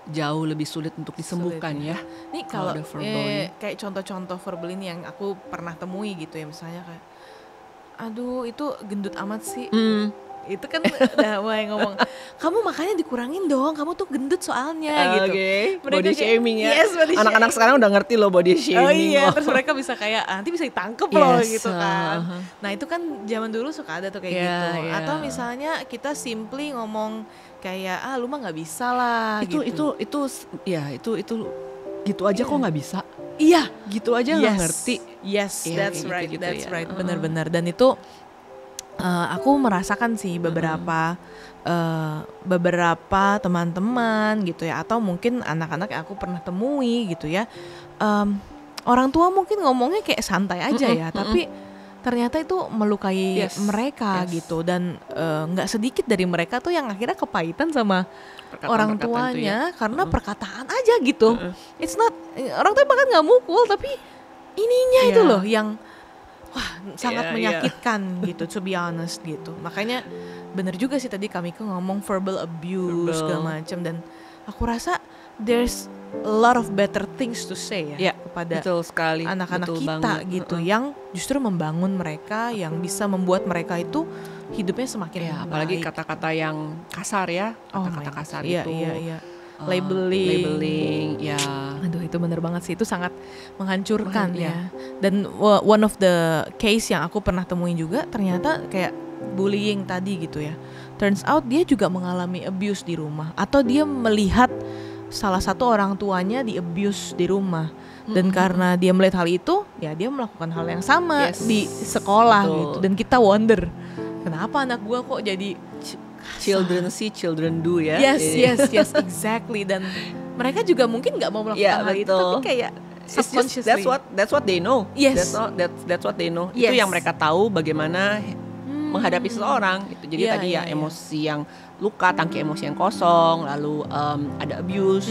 jauh lebih sulit untuk disembuhkan Sulit, ya. Nih kalau ada verbally. kayak contoh-contoh verbally nih yang aku pernah temui gitu ya, misalnya kayak, aduh itu gendut amat sih. Itu kan udah mulai ngomong, kamu makannya dikurangin dong, kamu tuh gendut soalnya gitu. Mereka Body kayak, shaming ya. yes, body Anak-anak shaming. sekarang udah ngerti loh body shaming. Oh iya, loh. terus mereka bisa kayak nanti bisa ditangkep loh Yes, gitu kan. Nah itu kan zaman dulu suka ada tuh kayak Yeah, gitu. yeah. Atau misalnya kita simply ngomong kayak lu mah nggak bisa lah gitu. Itu gitu aja kok nggak bisa. Iya, Gitu aja nggak ngerti. Yes, Iya, that's kayak right, gitu-gitu that's ya. right, benar-benar. Dan itu aku merasakan sih beberapa teman-teman gitu ya, atau mungkin anak-anak yang aku pernah temui gitu ya. Orang tua mungkin ngomongnya kayak santai aja ya, tapi ternyata itu melukai Yes, mereka yes. gitu. Dan nggak sedikit dari mereka tuh yang akhirnya kepahitan sama orang Perkataan-perkataan tuanya itu ya. karena perkataan aja gitu. It's not, orang tua bahkan nggak mukul, tapi ininya itu Yeah. loh yang sangat Yeah, menyakitkan gitu, to be honest gitu. Makanya bener juga sih tadi kami ngomong verbal abuse segala macam, dan aku rasa there's a lot of better things to say ya Yeah, kepada Betul sekali. anak-anak betul kita banget. gitu, yang justru membangun mereka, yang bisa membuat mereka itu hidupnya semakin Ya, baik. apalagi kata-kata yang kasar ya, Oh kata-kata my kasar God. Iya, itu. iya. Labeling. Ya. Aduh itu bener banget sih, itu sangat menghancurkan Iya. ya. Dan one of the case yang aku pernah temuin juga, ternyata kayak bullying tadi gitu ya. Turns out dia juga mengalami abuse di rumah, atau dia melihat salah satu orang tuanya di abuse di rumah. Dan karena dia melihat hal itu, ya dia melakukan hal yang sama Yes. di sekolah Betul. gitu. Dan kita wonder, kenapa anak gua kok jadi Children see, children do ya. Yes, exactly. Dan mereka juga mungkin nggak mau melakukan Iya, hal itu, betul. tapi kayak It's just, subconsciously. that's what they know. Yes. That's what they know. Yes. Itu yang mereka tahu bagaimana menghadapi seseorang. Gitu. Jadi Iya, tadi iya, ya iya. emosi yang luka, tangki emosi yang kosong, lalu ada abuse,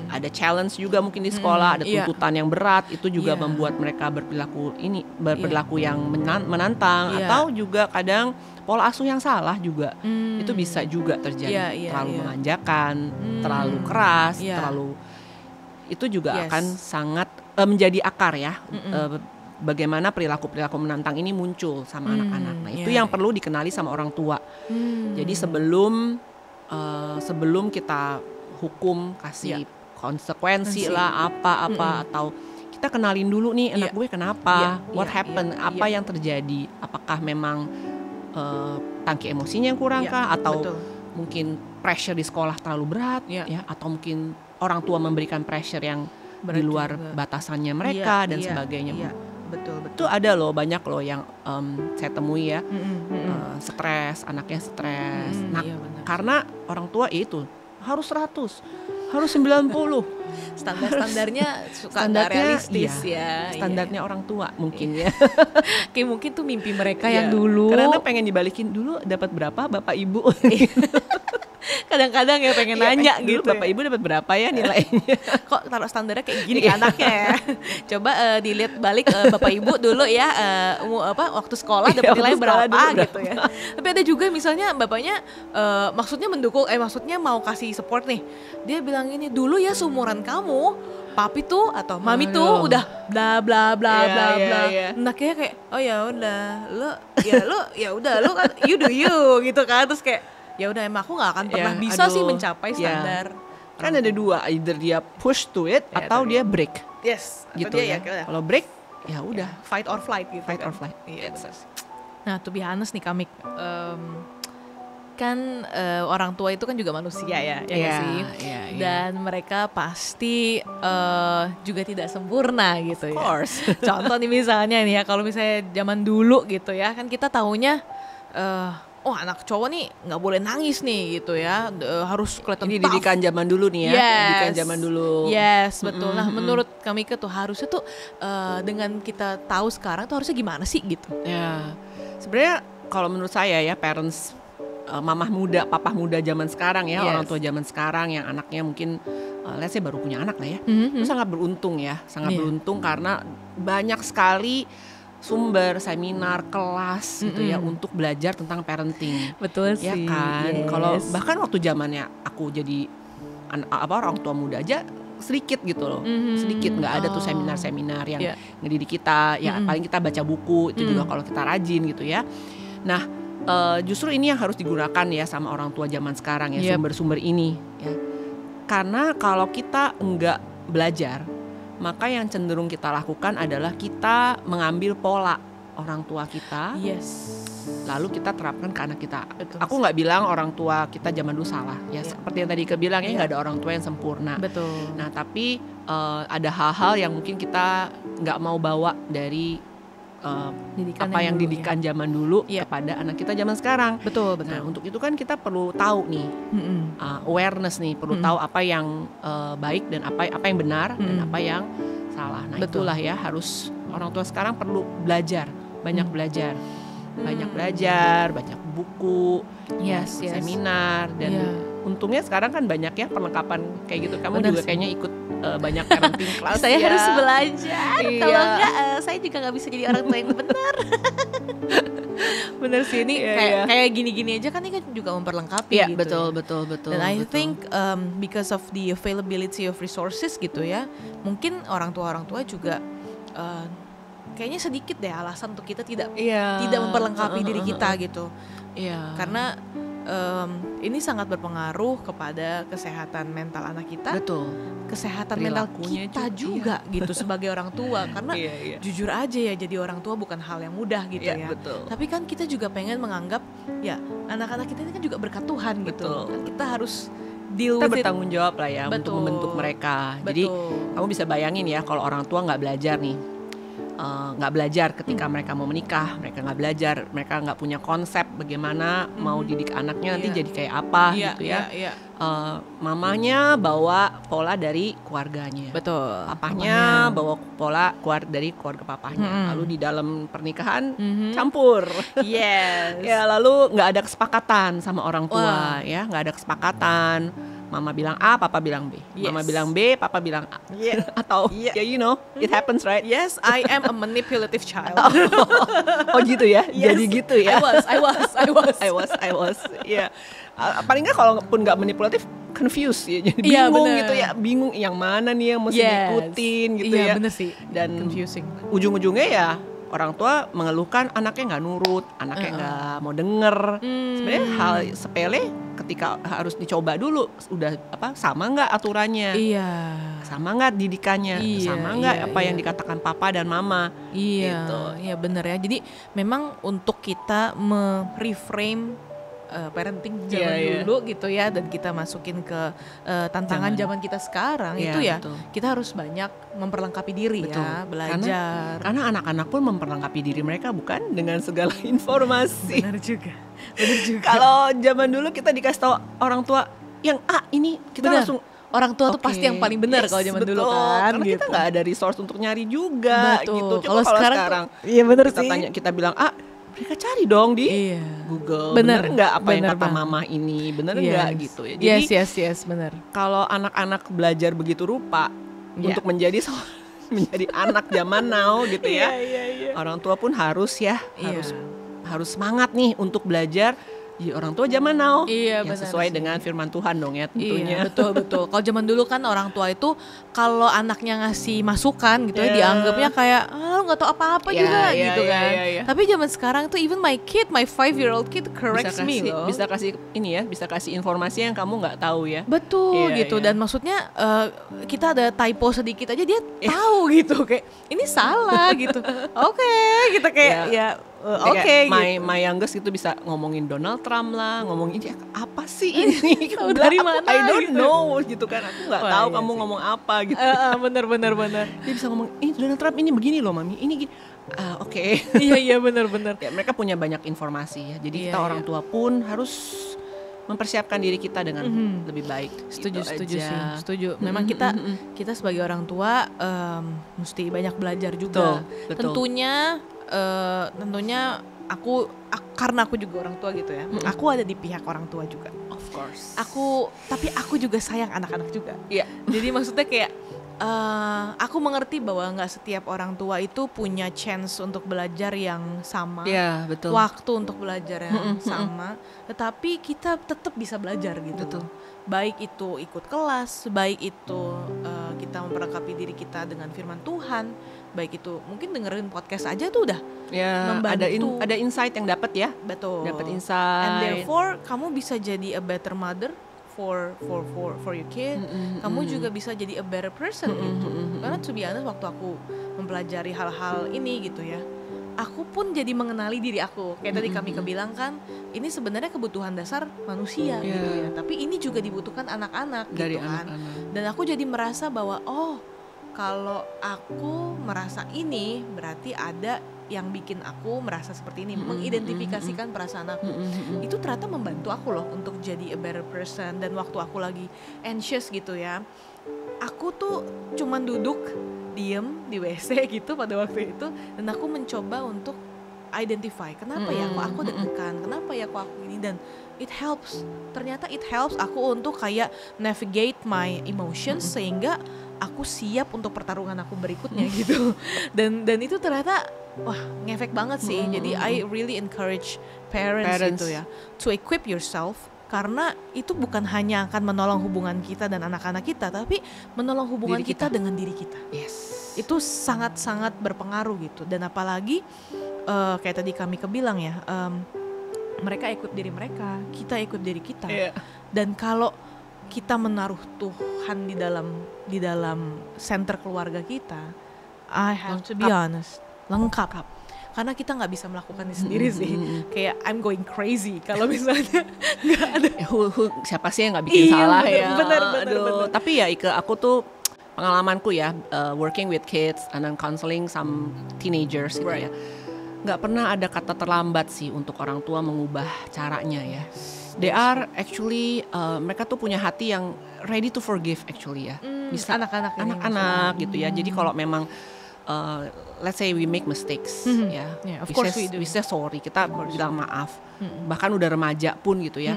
ada challenge juga mungkin di sekolah, ada iya. tuntutan yang berat, itu juga Iya. membuat mereka berperilaku yang menantang, Iya. atau juga kadang pola asuh yang salah juga. Itu bisa juga terjadi. Iya, iya, terlalu iya. memanjakan, terlalu keras, Iya. terlalu itu juga Yes. akan sangat menjadi akar ya. Bagaimana perilaku-perilaku menantang ini muncul sama anak-anak. Nah, itu iya. yang perlu dikenali sama orang tua. Jadi sebelum kita hukum, kasih konsekuensi lah apa atau kita kenalin dulu nih anak gue kenapa, what happened, apa yang terjadi, apakah memang tangki emosinya yang kurang kah, atau betul. mungkin pressure di sekolah terlalu berat ya, atau mungkin orang tua memberikan pressure yang Berat di luar juga. batasannya mereka dan Iya, sebagainya. Iya, betul. Itu ada loh, banyak loh yang saya temui ya, stres, anaknya stres. Nah, iya benar. karena orang tua itu harus 100, harus 90. Standarnya suka nggak Standarnya, realistis iya. ya. Standarnya orang tua mungkin ya. Kayak mungkin tuh mimpi mereka Iya. yang dulu. Kadang pengen dibalikin, dulu dapat berapa Bapak Ibu? Kadang-kadang ya pengen Iya, nanya dulu gitu. Bapak Ibu dapat berapa ya nilainya? Kok taruh standarnya kayak gini ke anaknya ya? Coba dilihat balik Bapak Ibu dulu ya, waktu sekolah dapat Iya, nilai waktu sekolah berapa dulu gitu ya. Tapi ada juga misalnya bapaknya maksudnya mendukung, maksudnya mau kasih support nih. Dia bilang gini, dulu ya seumuran kamu, papi tuh atau mami tuh Aduh. udah bla bla bla Iya, bla iya, bla. iya. Anaknya kayak, oh ya udah, lo kan you do you gitu kan, terus kayak ya udah emang aku nggak akan pernah Ya, bisa sih aduh. mencapai Ya. standar. Kan ada dua, either dia push to it Ya, atau tapi- dia break Yes, atau gitu dia ya. ya, Kalau break ya udah, fight or flight gitu. fight kan. or flight. Iya, Yes. benar. Nah, to be honest nih Kamik, kan orang tua itu kan juga manusia ya, ya nggak Iya, sih? iya, iya. Dan mereka pasti juga tidak sempurna gitu Of ya. course. Contoh nih misalnya nih ya, kalau misalnya zaman dulu gitu ya, kan kita taunya oh anak cowok nih nggak boleh nangis nih gitu ya, harus kelihatan Ini tough. didikan zaman dulu nih ya, didikan zaman dulu. Yes, betul. Nah, menurut kami tuh harusnya tuh dengan kita tahu sekarang tuh harusnya gimana sih gitu? Ya, sebenarnya kalau menurut saya ya, parents, mamah muda, papah muda zaman sekarang ya, Yes. orang tua zaman sekarang yang anaknya mungkin, let's say baru punya anak lah ya, itu sangat beruntung ya, sangat Iya. beruntung karena banyak sekali sumber, seminar, kelas gitu ya untuk belajar tentang parenting. Betul Ya sih. kan, yes. kalau bahkan waktu zamannya aku jadi orang tua muda aja sedikit gitu loh, sedikit nggak ada tuh seminar-seminar yang Yeah. ngedidik kita, ya paling kita baca buku itu juga kalau kita rajin gitu ya. Nah justru ini yang harus digunakan ya sama orang tua zaman sekarang ya, Yep. sumber-sumber ini ya. Karena kalau kita enggak belajar, maka yang cenderung kita lakukan adalah kita mengambil pola orang tua kita, Yes. lalu kita terapkan ke anak kita. Betul. Aku nggak bilang orang tua kita zaman dulu salah ya, seperti yang tadi kebilang ya, nggak ada orang tua yang sempurna. Betul. Nah tapi ada hal-hal yang mungkin kita nggak mau bawa dari Didikan apa yang dulu, didikan zaman dulu Iya. kepada anak kita zaman sekarang. Betul, Nah betul. untuk itu kan kita perlu tahu nih, awareness nih, perlu tahu apa yang baik dan apa yang benar dan apa yang salah. Nah Betul. itulah ya, harus orang tua sekarang perlu belajar, banyak belajar, baca buku, Yes, yes. seminar, dan Iya. untungnya sekarang kan banyak ya perlengkapan kayak gitu. Kamu Benar juga sih. kayaknya ikut banyak parenting kelas. Saya ya. harus belajar. Iya. Kalau enggak, saya juga nggak bisa jadi orang tua yang benar. Bener sih, ini Iya, kayak gini-gini aja kan ini kan juga memperlengkapi Iya, gitu. betul. Dan I think because of the availability of resources gitu ya, mungkin orang tua juga kayaknya sedikit deh alasan untuk kita tidak memperlengkapi diri kita gitu. Iya. Karena ini sangat berpengaruh kepada kesehatan mental anak kita, Betul. kesehatan mental Perilakunya kita juga gitu sebagai orang tua. Karena Iya. jujur aja ya, jadi orang tua bukan hal yang mudah gitu Iya, ya. betul. Tapi kan kita juga pengen menganggap ya anak-anak kita ini kan juga berkat Tuhan gitu. Betul. Kan kita harus deal Kita with it. bertanggung jawab lah ya untuk Betul. membentuk mereka. Jadi Betul. kamu bisa bayangin ya kalau orang tua nggak belajar nih, nggak belajar ketika mereka mau menikah, mereka nggak belajar, mereka nggak punya konsep bagaimana mau didik anaknya nanti Iya. jadi kayak apa gitu ya. Iya. Mamanya bawa pola dari keluarganya. Betul. Papahnya bawa pola dari keluarga papahnya. Lalu di dalam pernikahan campur. Yes. Ya lalu nggak ada kesepakatan sama orang tua. Wah. Ya nggak ada kesepakatan. Mama bilang A, papa bilang B. Yes. Mama bilang B, papa bilang A. Yeah. Atau Yeah. ya you know, it happens right? Yes, I am a manipulative child. Oh gitu ya. Yes. Jadi gitu ya. I was. I was. Ya. Paling nggak kalau pun nggak manipulatif, confused ya. Jadi Iya, bingung bener. gitu ya. Bingung yang mana nih yang mesti Yes. diikutin gitu Iya, ya. bener sih. Dan Confusing. ujung-ujungnya ya orang tua mengeluhkan anaknya nggak nurut, anaknya nggak mau denger. Sebenarnya hal sepele ketika harus dicoba dulu, udah sama nggak aturannya, Iya. sama nggak didikannya, Iya, sama nggak iya, apa yang iya. dikatakan papa dan mama. Iya, Gitu. iya bener ya. Jadi memang untuk kita mereframe parenting zaman Iya, iya. dulu gitu ya, dan kita masukin ke tantangan zaman kita sekarang Iya, itu ya, betul. kita harus banyak memperlengkapi diri Betul. ya, belajar. Karena anak-anak pun memperlengkapi diri mereka bukan dengan segala informasi. Benar juga, benar juga. Kalau zaman dulu kita dikasih tahu orang tua yang ini kita Benar. langsung Orang tua tuh oke, pasti yang paling benar yes, kalau zaman betul. dulu kan. Karena kita gitu. nggak ada resource untuk nyari juga Betul. gitu. Coba Kalau sekarang tuh- iya bener kita sih. tanya, kita bilang mereka cari dong di Iya. Google. Bener, Nggak apa yang bener kata banget. mama ini, bener Yes. nggak gitu ya. Jadi Yes, benar. kalau anak-anak belajar begitu rupa Iya. untuk menjadi menjadi anak zaman now gitu ya. Iya. Orang tua pun harus ya, Iya. harus semangat nih untuk belajar. Jadi orang tua zaman now Iya, yang benar sesuai sih. dengan firman Tuhan dong ya tentunya. Iya, betul. Kalau zaman dulu kan orang tua itu kalau anaknya ngasih masukan gitu ya, Yeah. dianggapnya kayak lu nggak tahu apa-apa Yeah, juga yeah, gitu yeah, kan. yeah, yeah. Tapi zaman sekarang tuh even my 5-year-old kid corrects me loh. Bisa kasih ini ya, bisa kasih informasi yang kamu nggak tahu ya. Betul Iya, gitu. iya. Dan maksudnya kita ada typo sedikit aja dia tahu gitu, kayak ini salah gitu. Oke, kita kayak Iya. oke gitu. My youngest itu bisa ngomongin Donald Trump lah, ngomongin ini apa sih ini? Tahu dari mana I don't gitu. know gitu kan. Aku nggak Wah, tahu iya kamu sih. ngomong apa gitu. Bener. Dia bisa ngomong ini Donald Trump ini begini loh mami, ini gini. Oke. Iya bener. Ya, mereka punya banyak informasi ya. Jadi Iya, kita orang iya. tua pun harus mempersiapkan diri kita dengan lebih baik. Setuju Gitu sih, aja. setuju. Memang kita sebagai orang tua mesti banyak belajar juga. Betul. Tentunya aku karena aku juga orang tua gitu ya. Aku ada di pihak orang tua juga. Of course. Tapi aku juga sayang anak-anak juga. Iya. Jadi maksudnya kayak Aku mengerti bahwa nggak setiap orang tua itu punya chance untuk belajar yang sama, Ya, betul. waktu untuk belajar yang sama, tetapi kita tetap bisa belajar gitu. Betul. Baik itu ikut kelas, baik itu kita memperlengkapi diri kita dengan firman Tuhan, baik itu mungkin dengerin podcast aja tuh udah Ya, membantu. ada insight yang dapat ya. Betul. Dapat insight. And therefore kamu bisa jadi a better mother for your kid. Kamu juga bisa jadi a better person gitu. Karena to be honest, waktu aku mempelajari hal-hal ini gitu ya, aku pun jadi mengenali diri aku. Kayak tadi kami kebilang kan, ini sebenarnya kebutuhan dasar manusia gitu ya. Tapi ini juga dibutuhkan anak-anak Dari gitu kan. anak-anak. Dan aku jadi merasa bahwa kalau aku merasa ini berarti ada yang bikin aku merasa seperti ini, mengidentifikasikan perasaan aku. Itu ternyata membantu aku loh untuk jadi a better person. Dan waktu aku lagi anxious gitu ya, aku tuh cuman duduk diem di WC gitu pada waktu itu, dan aku mencoba untuk identify kenapa ya kok aku deg-degan, kenapa ya kok aku ini, dan it helps. Ternyata it helps aku untuk kayak navigate my emotions sehingga aku siap untuk pertarungan aku berikutnya gitu. Dan itu ternyata wah ngefek banget sih. Jadi I really encourage parents gitu ya, to equip yourself, karena itu bukan hanya akan menolong hubungan kita dan anak-anak kita, tapi menolong hubungan Diri kita dengan diri kita. Yes. Itu sangat-sangat berpengaruh gitu. Dan apalagi kayak tadi kami kebilang ya, mereka ikut diri mereka, kita ikut diri kita. Dan kalau kita menaruh Tuhan di dalam center keluarga kita, I have to be honest, lengkap. Karena kita nggak bisa melakukan ini sendiri sih. Kayak I'm going crazy kalau misalnya nggak ada. Siapa sih yang nggak bikin salah ya? Benar. Tapi ya Ike, aku tuh pengalamanku ya, working with kids and then counseling some teenagers gitu ya, nggak pernah ada kata terlambat sih untuk orang tua mengubah caranya ya. They are actually mereka tuh punya hati yang ready to forgive actually ya. Bisa anak-anak gitu ya. Jadi kalau memang let's say we make mistakes ya, of course we do. We say sorry, kita bilang maaf. Bahkan udah remaja pun gitu ya,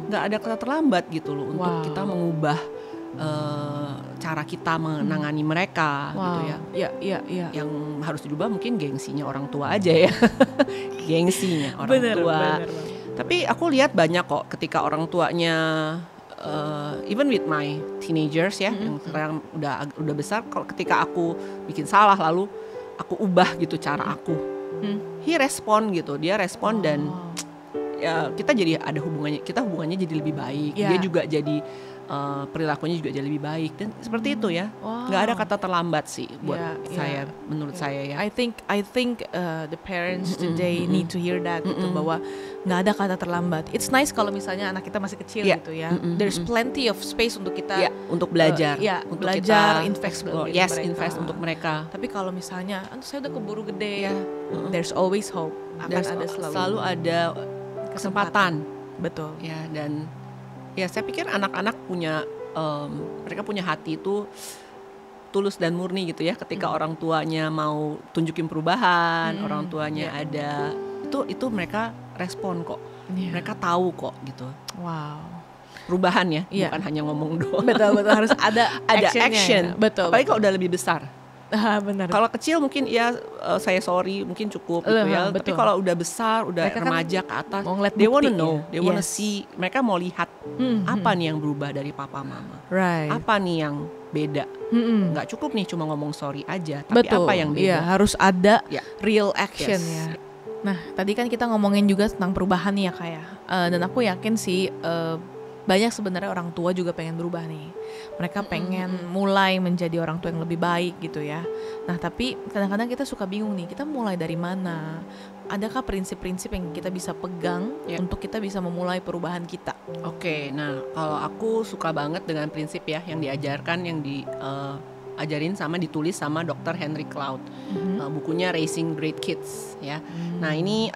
nggak ada kata terlambat gitu loh untuk kita mengubah cara kita menangani mereka gitu ya. Iya. Yang harus dirubah mungkin gengsinya orang tua aja ya. Gengsinya orang tua. Bener. Tapi aku lihat banyak kok ketika orang tuanya even with my teenagers ya, yang sekarang udah besar, kalau ketika aku bikin salah lalu aku ubah gitu cara aku, dia respon dan ya kita jadi ada hubungannya jadi lebih baik. Dia juga jadi perilakunya juga jadi lebih baik, dan seperti itu ya. Nggak ada kata terlambat sih buat saya, menurut saya ya. I think the parents today need to hear that gitu, bahwa nggak ada kata terlambat. It's nice kalau misalnya anak kita masih kecil gitu ya. There's plenty of space untuk kita untuk belajar, untuk belajar, kita invest invest untuk mereka. Tapi kalau misalnya saya udah keburu gede, there's always hope. Selalu ada kesempatan. Betul. Ya, dan ya saya pikir anak-anak punya mereka punya hati itu tulus dan murni gitu ya. Ketika orang tuanya mau tunjukin perubahan, orang tuanya ada itu mereka respon kok. Mereka tahu kok gitu. Wow. Perubahan ya, bukan hanya ngomong doang. Betul harus ada action. Ya. Betul. Apalagi kalau udah lebih besar. Benar. Kalau kecil mungkin ya saya sorry mungkin cukup gitu ya. Betul. Tapi kalau udah besar, udah mereka remaja ke atas, they wanna know, they wanna see. Mereka mau lihat apa nih yang berubah dari papa mama. Right. Apa nih yang beda? Nggak cukup nih cuma ngomong sorry aja, tapi apa yang beda? Iya, harus ada real action ya. Nah, tadi kan kita ngomongin juga tentang perubahan nih ya kayak. Dan aku yakin sih banyak sebenarnya orang tua juga pengen berubah nih. Mereka pengen mulai menjadi orang tua yang lebih baik gitu ya. Nah tapi kadang-kadang kita suka bingung nih, kita mulai dari mana? Adakah prinsip-prinsip yang kita bisa pegang untuk kita bisa memulai perubahan kita? Oke, nah kalau aku suka banget dengan prinsip ya yang diajarkan, yang diajarin sama ditulis sama Dr. Henry Cloud. Bukunya Raising Great Kids ya. Nah ini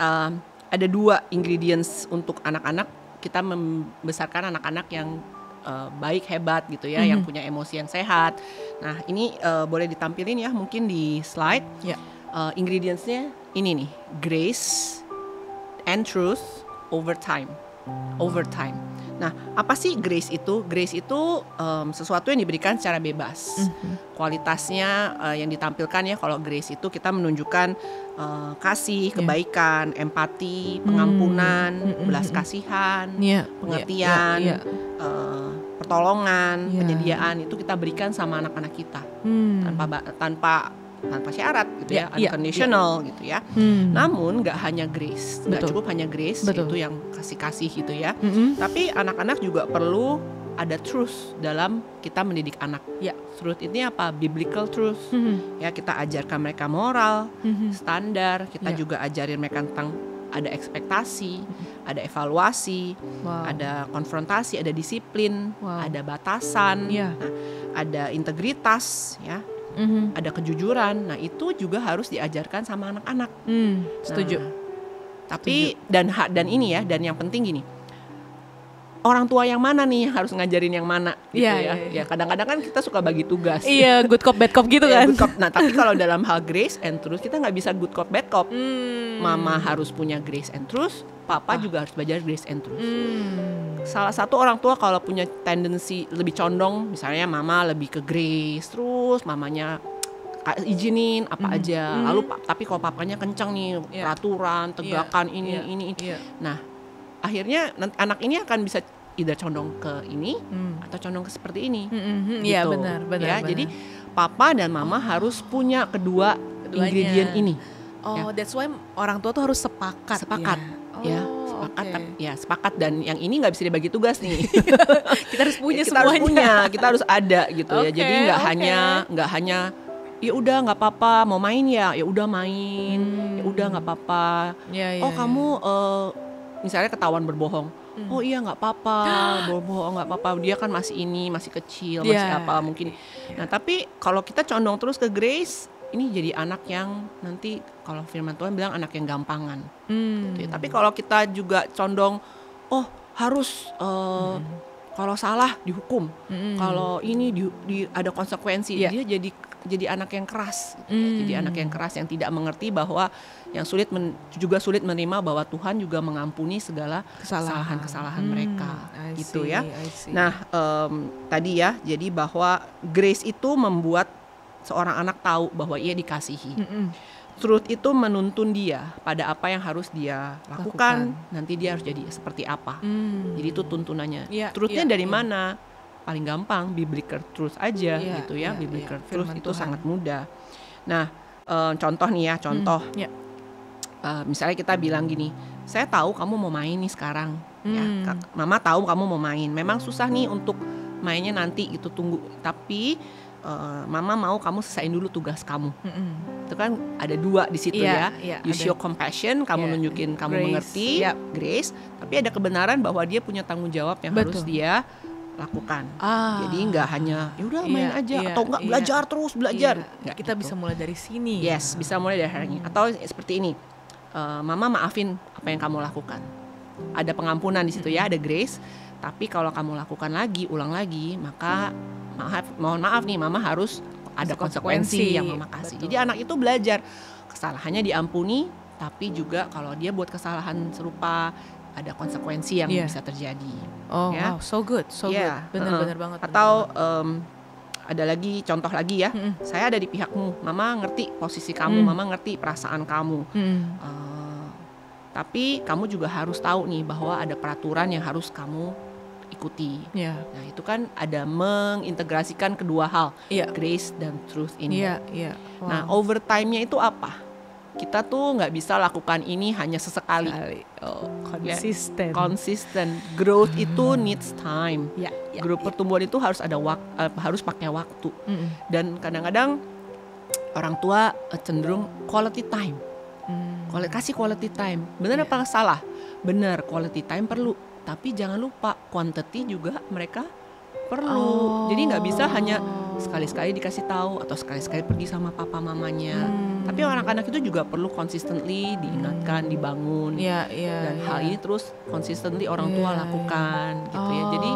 ada 2 ingredients untuk anak-anak. Kita membesarkan anak-anak yang baik, hebat gitu ya, yang punya emosi yang sehat. Nah ini boleh ditampilin ya mungkin di slide. Ingredientsnya ini nih, grace and truth over time. Nah, apa sih grace itu? Grace itu sesuatu yang diberikan secara bebas. Kualitasnya yang ditampilkan ya, kalau grace itu kita menunjukkan kasih, kebaikan, empati, pengampunan, belas kasihan, pengertian, pertolongan, penyediaan, itu kita berikan sama anak-anak kita tanpa syarat gitu ya, unconditional gitu ya. Namun nggak hanya grace, nggak cukup hanya grace, itu yang kasih gitu ya. Tapi anak-anak juga perlu ada truth dalam kita mendidik anak. Truth ini apa? Biblical truth. Ya, kita ajarkan mereka moral, standar. Kita juga ajarin mereka tentang ada ekspektasi, ada evaluasi, ada konfrontasi, ada disiplin, ada batasan, nah, ada integritas, ya. Ada kejujuran. Nah, itu juga harus diajarkan sama anak-anak. Setuju. Nah, tapi dan ini ya, dan yang penting gini, orang tua yang mana nih yang harus ngajarin yang mana gitu ya. Ya kadang-kadang kan kita suka bagi tugas. Iya, good cop bad cop gitu kan. Good cop. Nah, tapi kalau dalam hal grace and truth kita nggak bisa good cop bad cop. Mama harus punya grace and truth, papa juga harus belajar grace and truth. Salah satu orang tua kalau punya tendensi lebih condong, misalnya mama lebih ke grace, terus mamanya izinin apa aja, lalu tapi kalau papanya kencang nih, peraturan, tegakan ini. Nah, akhirnya anak ini akan bisa either condong ke ini atau condong ke seperti ini. Iya, gitu. benar. Jadi papa dan mama harus punya keduanya ingredient ini. That's why orang tua tuh harus sepakat. Ya, sepakat dan yang ini nggak bisa dibagi tugas nih. Kita harus punya kita harus semuanya. Kita harus ada gitu ya. Jadi nggak hanya ya udah nggak apa-apa mau main ya udah main, ya udah nggak apa-apa. Kamu misalnya ketahuan berbohong. Oh iya nggak apa-apa, berbohong nggak apa-apa. Dia kan masih kecil, masih apa mungkin. Nah, tapi kalau kita condong terus ke grace, ini jadi anak yang nanti kalau firman Tuhan bilang anak yang gampangan. Gitu ya. Tapi kalau kita juga condong, harus kalau salah dihukum, kalau ini ada konsekuensi, dia jadi anak yang keras. Gitu ya. Jadi anak yang keras yang tidak mengerti bahwa yang juga sulit menerima bahwa Tuhan juga mengampuni segala kesalahan mereka. Gitu ya. Nah, tadi ya, jadi bahwa grace itu membuat seorang anak tahu bahwa ia dikasihi. Truth itu menuntun dia pada apa yang harus dia lakukan. Nanti dia harus jadi seperti apa. Jadi itu tuntunannya. Truthnya dari mana? Paling gampang biblical truth aja gitu ya. Biblical truth itu sangat mudah. Nah, contoh nih ya, misalnya kita bilang gini, saya tahu kamu mau main nih sekarang. Ya, mama tahu kamu mau main. Memang susah nih untuk mainnya nanti gitu, tunggu. Tapi mama mau kamu selesaiin dulu tugas kamu. Itu kan ada dua di situ ya. You show compassion, kamu nunjukin kamu grace, mengerti, grace. Tapi ada kebenaran bahwa dia punya tanggung jawab yang harus dia lakukan. Jadi nggak hanya udah main aja atau nggak belajar terus belajar. Kita bisa mulai dari sini. Yes, bisa mulai dari hari ini. Atau seperti ini, mama maafin apa yang kamu lakukan. Ada pengampunan di situ ya, ada grace. Tapi kalau kamu lakukan lagi, ulang lagi, maka mohon maaf nih, mama harus ada konsekuensi yang mama kasih. Jadi anak itu belajar kesalahannya diampuni, tapi juga kalau dia buat kesalahan serupa ada konsekuensi yang bisa terjadi. Wow, so good. Benar-benar banget. Atau ada lagi contoh lagi ya, saya ada di pihakmu, mama ngerti posisi kamu, mama ngerti perasaan kamu. Tapi kamu juga harus tahu nih bahwa ada peraturan yang harus kamu ikuti. Nah, itu kan ada mengintegrasikan kedua hal, grace dan truth ini. Wow. Nah, overtime-nya itu apa? Kita tuh nggak bisa lakukan ini hanya sesekali. Konsisten. Growth itu needs time. Growth pertumbuhan itu harus ada harus pakai waktu. Dan kadang-kadang orang tua cenderung quality time. Kasih quality time. Benar apa salah? Benar, quality time perlu. Tapi jangan lupa quantity juga mereka perlu. Jadi nggak bisa hanya sekali-sekali dikasih tahu atau sekali-sekali pergi sama papa mamanya. Tapi anak-anak itu juga perlu consistently diingatkan, dibangun. Dan hal ini terus consistently orang tua lakukan gitu ya. Jadi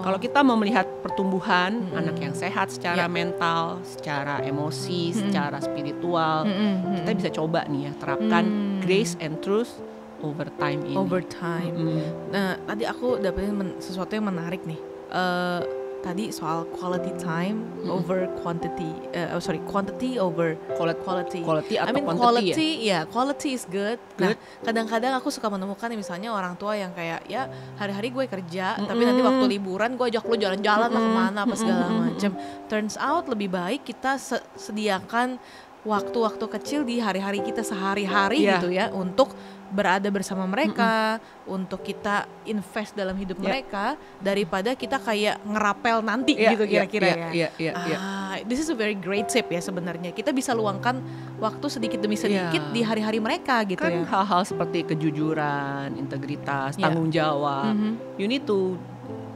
kalau kita mau melihat pertumbuhan anak yang sehat secara mental, secara emosi, secara spiritual, kita bisa coba nih ya terapkan grace and truth overtime ini. Overtime. Nah, tadi aku dapetin sesuatu yang menarik nih. Tadi soal quality time over quantity. Quantity over quality. Quality atau quantity quality, quality is good. Nah, kadang-kadang aku suka menemukan misalnya orang tua yang kayak ya hari-hari gue kerja, tapi nanti waktu liburan gue ajak lu jalan-jalan lah kemana apa segala macam. Turns out lebih baik kita sediakan waktu-waktu kecil di hari-hari kita sehari-hari gitu ya untuk berada bersama mereka, untuk kita invest dalam hidup mereka daripada kita kayak ngerapel nanti gitu kira-kira ya. This is a very great tip ya sebenarnya. Kita bisa luangkan waktu sedikit demi sedikit di hari-hari mereka gitu kan ya. Hal-hal seperti kejujuran, integritas, tanggung jawab. You need to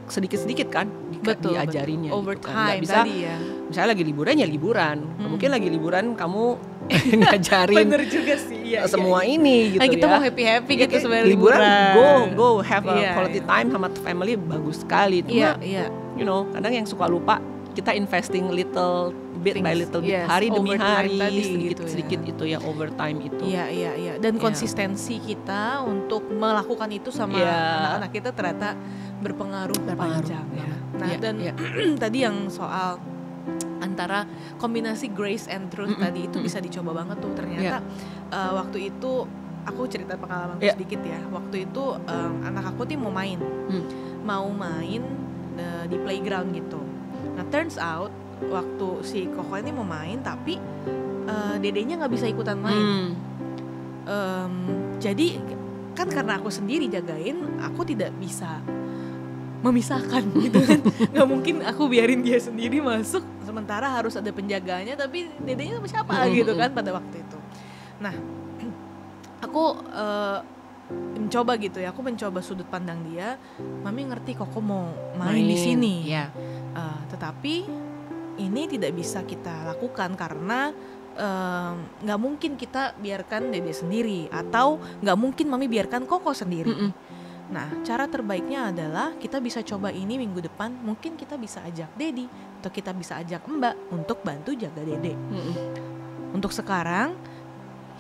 sedikit-sedikit kan diajarinnya. Overtime gitu kan. Bisa, tadi ya. Misalnya lagi liburan ya liburan. Mungkin lagi liburan kamu ngajarin Bener juga sih. semua ini gitu kita ya. Kita mau happy gitu sebenarnya liburan. liburan. Go have a quality time sama family bagus sekali. Cuma you know, kadang yang suka lupa kita investing little bit by little bit, hari demi hari, sedikit-sedikit itu ya, overtime itu. Iya. Dan konsistensi kita untuk melakukan itu sama anak-anak kita ternyata berpengaruh panjang ya. Nah, dan tadi yang soal antara kombinasi grace and truth tadi itu bisa dicoba banget tuh ternyata. Waktu itu aku cerita pengalaman sedikit ya. Waktu itu anak aku tuh mau main di playground gitu. Nah, turns out waktu si Koko ini mau main tapi dedenya nggak bisa ikutan main. Jadi kan karena aku sendiri jagain, aku tidak bisa memisahkan gitu kan. Nggak mungkin aku biarin dia sendiri masuk sementara harus ada penjaganya, tapi dedenya sama siapa gitu kan pada waktu itu. Nah, aku mencoba gitu ya, aku mencoba sudut pandang dia. Mami ngerti Koko mau main di sini, tetapi ini tidak bisa kita lakukan karena nggak mungkin kita biarkan dede sendiri, atau nggak mungkin Mami biarkan Koko sendiri. Nah, cara terbaiknya adalah kita bisa coba ini minggu depan. Mungkin kita bisa ajak Dedi atau kita bisa ajak Mbak untuk bantu jaga Dede. Untuk sekarang,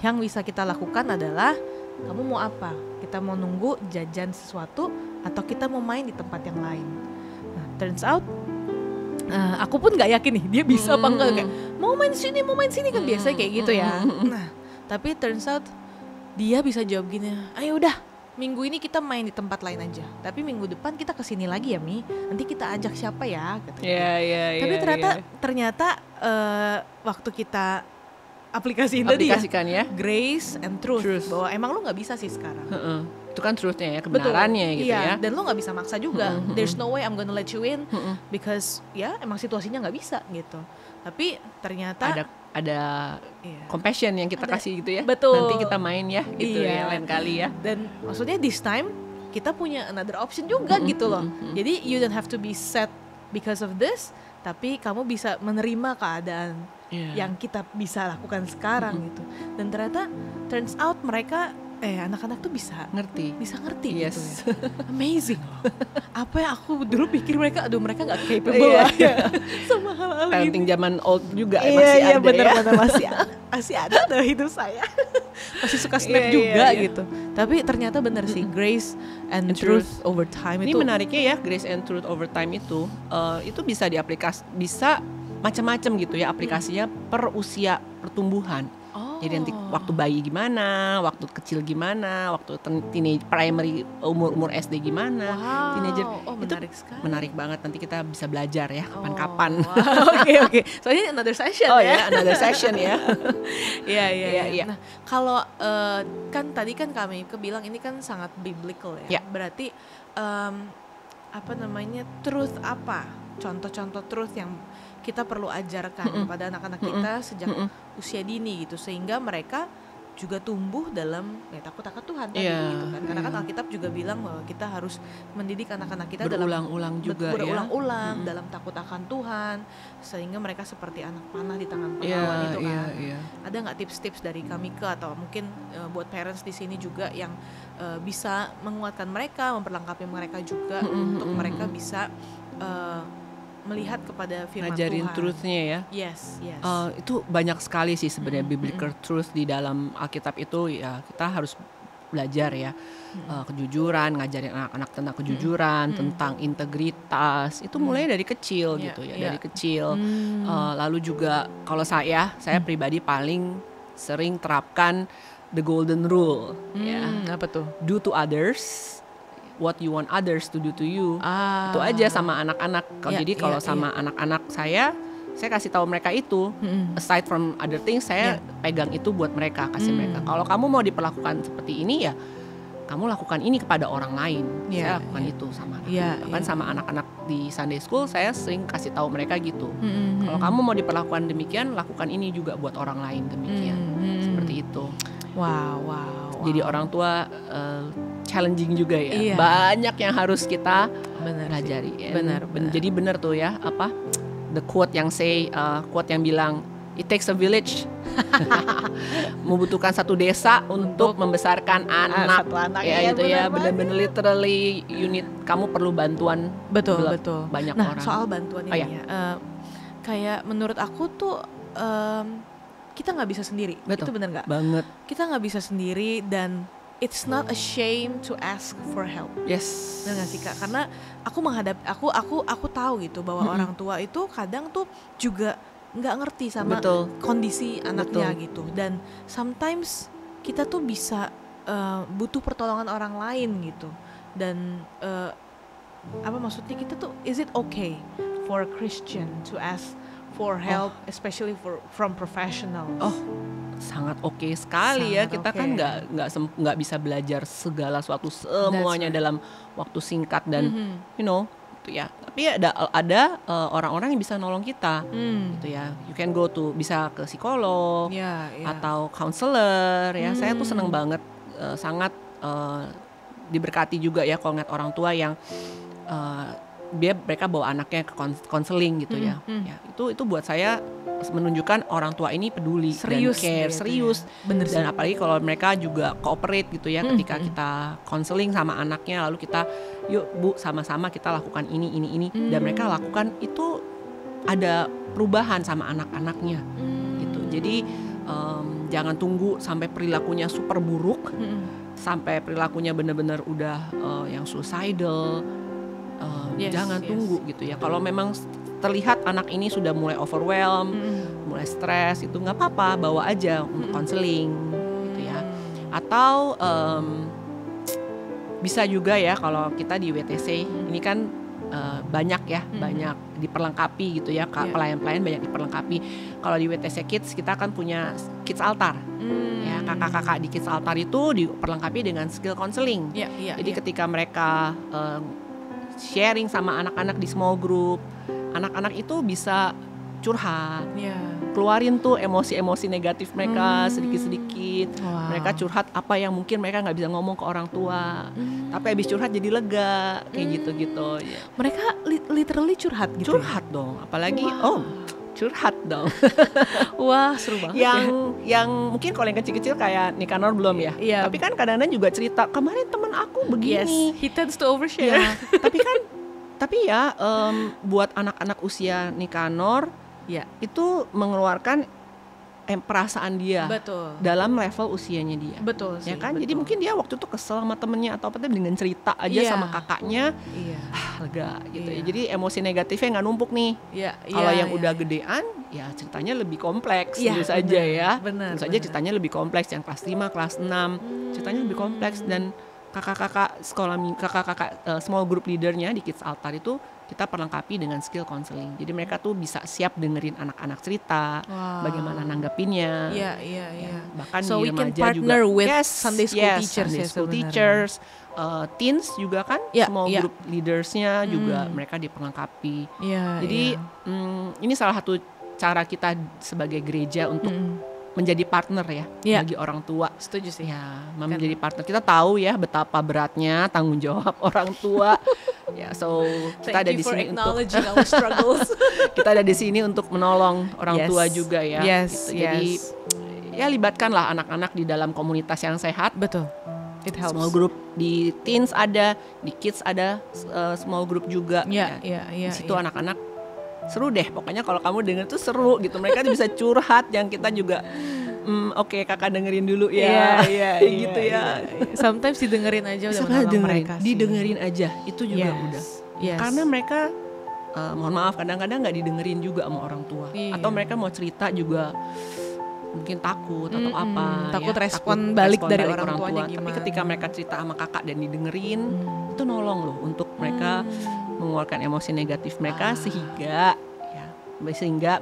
yang bisa kita lakukan adalah kamu mau apa? Kita mau nunggu jajan sesuatu atau kita mau main di tempat yang lain? Nah, turns out aku pun nggak yakin nih dia bisa apa enggak, kayak mau main sini kan biasanya kayak gitu ya. Nah, tapi turns out dia bisa jawab gini, ayo udah minggu ini kita main di tempat lain aja, tapi minggu depan kita kesini lagi ya Mi, nanti kita ajak siapa ya gitu. Tapi ternyata waktu kita aplikasikan ya grace and truth. Bahwa emang lu nggak bisa sih sekarang. Itu kan truthnya ya, kebenarannya gitu ya. Dan lu nggak bisa maksa juga. There's no way I'm gonna let you in because ya emang situasinya nggak bisa gitu. Tapi ternyata ada compassion yang kita kasih gitu ya. Betul. Nanti kita main ya gitu ya lain kali ya. Dan maksudnya this time kita punya another option juga gitu loh. Jadi you don't have to be sad because of this, tapi kamu bisa menerima keadaan yang kita bisa lakukan sekarang gitu. Dan ternyata turns out mereka anak-anak tuh bisa ngerti gitu ya. Amazing loh. Apa yang aku dulu pikir mereka gak capable ya. Sama hal-hal parenting zaman old juga masih ada bener-bener masih ada tuh hidup saya. Masih suka snap juga gitu. Tapi ternyata bener sih, grace and truth over time ini itu. Ini menariknya ya, grace and truth over time itu bisa bisa macam-macam gitu ya aplikasinya per usia pertumbuhan. Jadi nanti waktu bayi gimana, waktu kecil gimana, waktu teenage primary umur SD gimana, teenager menarik itu sekali. Menarik banget, nanti kita bisa belajar ya kapan-kapan. Oke. Soalnya another session another session ya. Iya. Nah, kalau kan tadi kan kami bilang ini kan sangat biblical ya. Berarti truth apa? Contoh-contoh truth yang kita perlu ajarkan kepada anak-anak kita sejak usia dini gitu, sehingga mereka juga tumbuh dalam takut akan Tuhan tadi gitu kan. Karena kan Alkitab juga bilang bahwa kita harus mendidik anak-anak kita berulang-ulang dalam takut akan Tuhan, sehingga mereka seperti anak panah di tangan penawan itu kan. Ada nggak tips-tips dari kami atau mungkin buat parents di sini juga yang bisa menguatkan mereka, memperlengkapi mereka juga untuk mereka bisa melihat kepada firman ngajarin Tuhan. truthnya ya. Yes. Itu banyak sekali sih sebenarnya biblical truth di dalam Alkitab itu ya. Kita harus belajar ya kejujuran, ngajarin anak-anak tentang kejujuran, tentang integritas. Itu mulai dari kecil gitu ya, dari kecil. Lalu juga kalau saya pribadi paling sering terapkan the golden rule ya. Apa tuh? Do to others what you want others to do to you. Itu aja sama anak-anak. Jadi kalau sama anak-anak saya kasih tahu mereka itu. Aside from other things, saya pegang itu buat mereka, kasih mereka. Kalau kamu mau diperlakukan seperti ini ya, kamu lakukan ini kepada orang lain. Saya lakukan itu sama anak. Bahkan sama anak-anak di Sunday School saya sering kasih tahu mereka gitu. Kalau kamu mau diperlakukan demikian, lakukan ini juga buat orang lain demikian. Seperti itu. Wow. Jadi orang tua challenging juga ya. Banyak yang harus kita pelajari. Benar. Jadi benar tuh ya, apa the quote yang quote yang bilang it takes a village. Membutuhkan satu desa untuk membesarkan anak. Satu anak ya itu ya, benar-benar literally unit. Kamu perlu bantuan. Betul. Banyak nah, orang. soal bantuan ini kayak menurut aku tuh kita nggak bisa sendiri. Betul. Itu benar nggak? Banget. Kita nggak bisa sendiri dan it's not a shame to ask for help. Yes. Benar nggak sih Kak? Karena aku tahu gitu bahwa orang tua itu kadang tuh juga nggak ngerti sama kondisi anaknya gitu. Dan sometimes kita tuh bisa butuh pertolongan orang lain gitu. Dan apa maksudnya kita tuh, is it okay for a Christian to ask for help, especially from professional? Sangat oke sekali ya. Kita kan nggak bisa belajar segala sesuatu semuanya dalam waktu singkat dan gitu ya. Tapi ada orang-orang yang bisa nolong kita gitu ya. You can go to, bisa ke psikolog atau counselor ya. Saya tuh seneng banget, sangat diberkati juga ya kalau ngeliat orang tua yang mereka bawa anaknya ke konseling gitu ya. Itu buat saya menunjukkan orang tua ini peduli serius, dan care, serius. Bener dan sih. apalagi kalau mereka juga cooperate gitu ya, ketika kita konseling sama anaknya, lalu kita yuk Bu sama-sama kita lakukan ini dan mereka lakukan itu, ada perubahan sama anak-anaknya gitu. Jadi jangan tunggu sampai perilakunya super buruk, sampai perilakunya benar-benar udah yang suicidal. Jangan tunggu gitu ya. Kalau memang terlihat anak ini sudah mulai overwhelmed, mulai stres, itu nggak apa-apa, bawa aja untuk konseling gitu ya. Atau bisa juga ya kalau kita di WTC ini kan banyak ya, banyak diperlengkapi gitu ya, pelayan-pelayan banyak diperlengkapi. Kalau di WTC Kids kita kan punya Kids Altar. Ya, kakak-kakak di Kids Altar itu diperlengkapi dengan skill counseling. Jadi ketika mereka sharing sama anak-anak di small group, anak-anak itu bisa curhat, keluarin tuh emosi-emosi negatif mereka sedikit-sedikit. Mereka curhat apa yang mungkin mereka nggak bisa ngomong ke orang tua, tapi habis curhat jadi lega, kayak gitu-gitu. Mereka literally curhat gitu. Curhat dong, apalagi curhat dong. Wah, seru banget. Yang mungkin kalau yang kecil-kecil kayak Nikanor belum ya. Tapi kan kadang-kadang juga cerita, kemarin teman aku begini. He tends to overshare. Tapi ya buat anak-anak usia Nikanor itu mengeluarkan perasaan dia dalam level usianya dia. Betul sih. Ya kan? Jadi mungkin dia waktu itu kesel sama temennya atau apa, dengan cerita aja sama kakaknya, lega gitu ya. Jadi emosi negatifnya nggak numpuk nih. Kalau yang udah gedean, ya ceritanya lebih kompleks tentu saja ya. Tentu saja ceritanya lebih kompleks, yang kelas 5, kelas 6, ceritanya lebih kompleks. Dan kakak-kakak small group leadernya di Kids Altar itu kita perlengkapi dengan skill counseling. Jadi mereka tuh bisa siap dengerin anak-anak cerita, bagaimana nanggapinnya. Bahkan so di we can remaja partner juga. with Sunday school teachers. Sunday school teachers, teens juga kan, small group leadersnya juga mereka diperlengkapi. Jadi ini salah satu cara kita sebagai gereja untuk menjadi partner ya bagi orang tua. Setuju sih. Menjadi partner. Kita tahu ya betapa beratnya tanggung jawab orang tua. So kita ada di sini untuk our struggles. Kita ada di sini untuk menolong orang tua juga ya. Gitu. Jadi ya libatkanlah anak-anak di dalam komunitas yang sehat. Betul. It helps. Small group di teens ada, di kids ada small group juga. Di situ anak-anak seru deh, pokoknya kalau kamu dengar tuh seru gitu. Mereka tuh bisa curhat, yang kita juga Oke, kakak dengerin dulu Iya, ya. iya, Gitu ya. Sometimes didengerin aja udah Sekali menolong mereka sih. didengerin aja itu juga udah. Yes. Karena mereka mohon maaf kadang-kadang nggak didengerin juga sama orang tua. Iya. Atau mereka mau cerita juga mungkin takut atau apa. Takut ya. respon balik dari balik orang tuanya tua. Tapi gimana. ketika mereka cerita sama kakak dan didengerin, itu nolong loh untuk mereka mengeluarkan emosi negatif mereka sehingga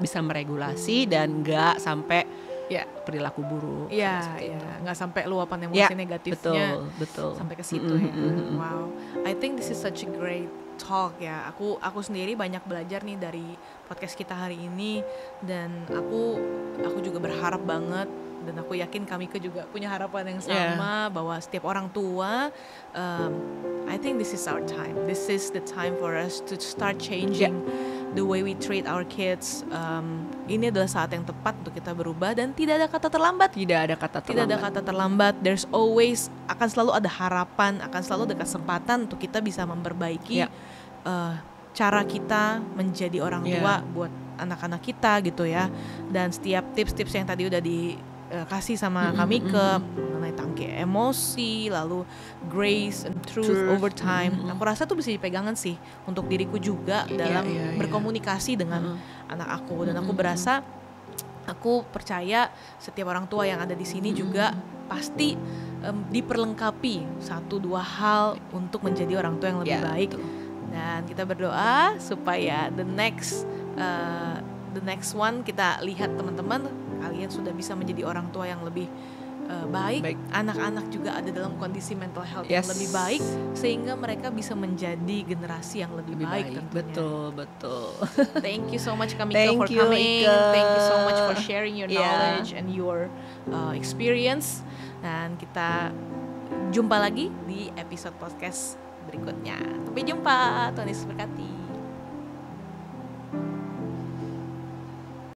bisa meregulasi dan nggak sampai Ya. perilaku buruk. Iya, Seperti itu. nggak sampai luapan emosi Ya, negatifnya betul. sampai ke situ ya. Wow, I think this is such a great talk ya. Aku sendiri banyak belajar nih dari podcast kita hari ini, dan aku juga berharap banget, dan aku yakin Kamika juga punya harapan yang sama bahwa setiap orang tua, I think this is our time. This is the time for us to start changing the way we treat our kids. Ini adalah saat yang tepat untuk kita berubah, dan tidak ada kata terlambat. Tidak ada kata terlambat. Tidak ada kata terlambat. There's always, akan selalu ada harapan, akan selalu ada kesempatan untuk kita bisa memperbaiki cara kita menjadi orang tua buat anak-anak kita gitu ya. Dan setiap tips-tips yang tadi udah dikasih sama kami mengenai tangki emosi, lalu grace and truth over time, aku rasa tuh bisa dipegangan sih untuk diriku juga dalam berkomunikasi dengan anak aku. Dan aku berasa, aku percaya setiap orang tua yang ada di sini juga pasti diperlengkapi 1-2 hal untuk menjadi orang tua yang lebih baik. Dan kita berdoa supaya the next one kita lihat teman-teman, kalian sudah bisa menjadi orang tua yang lebih baik. Anak-anak juga ada dalam kondisi mental health yang lebih baik, sehingga mereka bisa menjadi generasi yang lebih baik tentunya. Betul. Thank you so much Kamika for coming. Thank you so much for sharing your knowledge and your experience. Dan kita jumpa lagi di episode podcast berikutnya. Sampai jumpa, Tuhan Yesus berkati.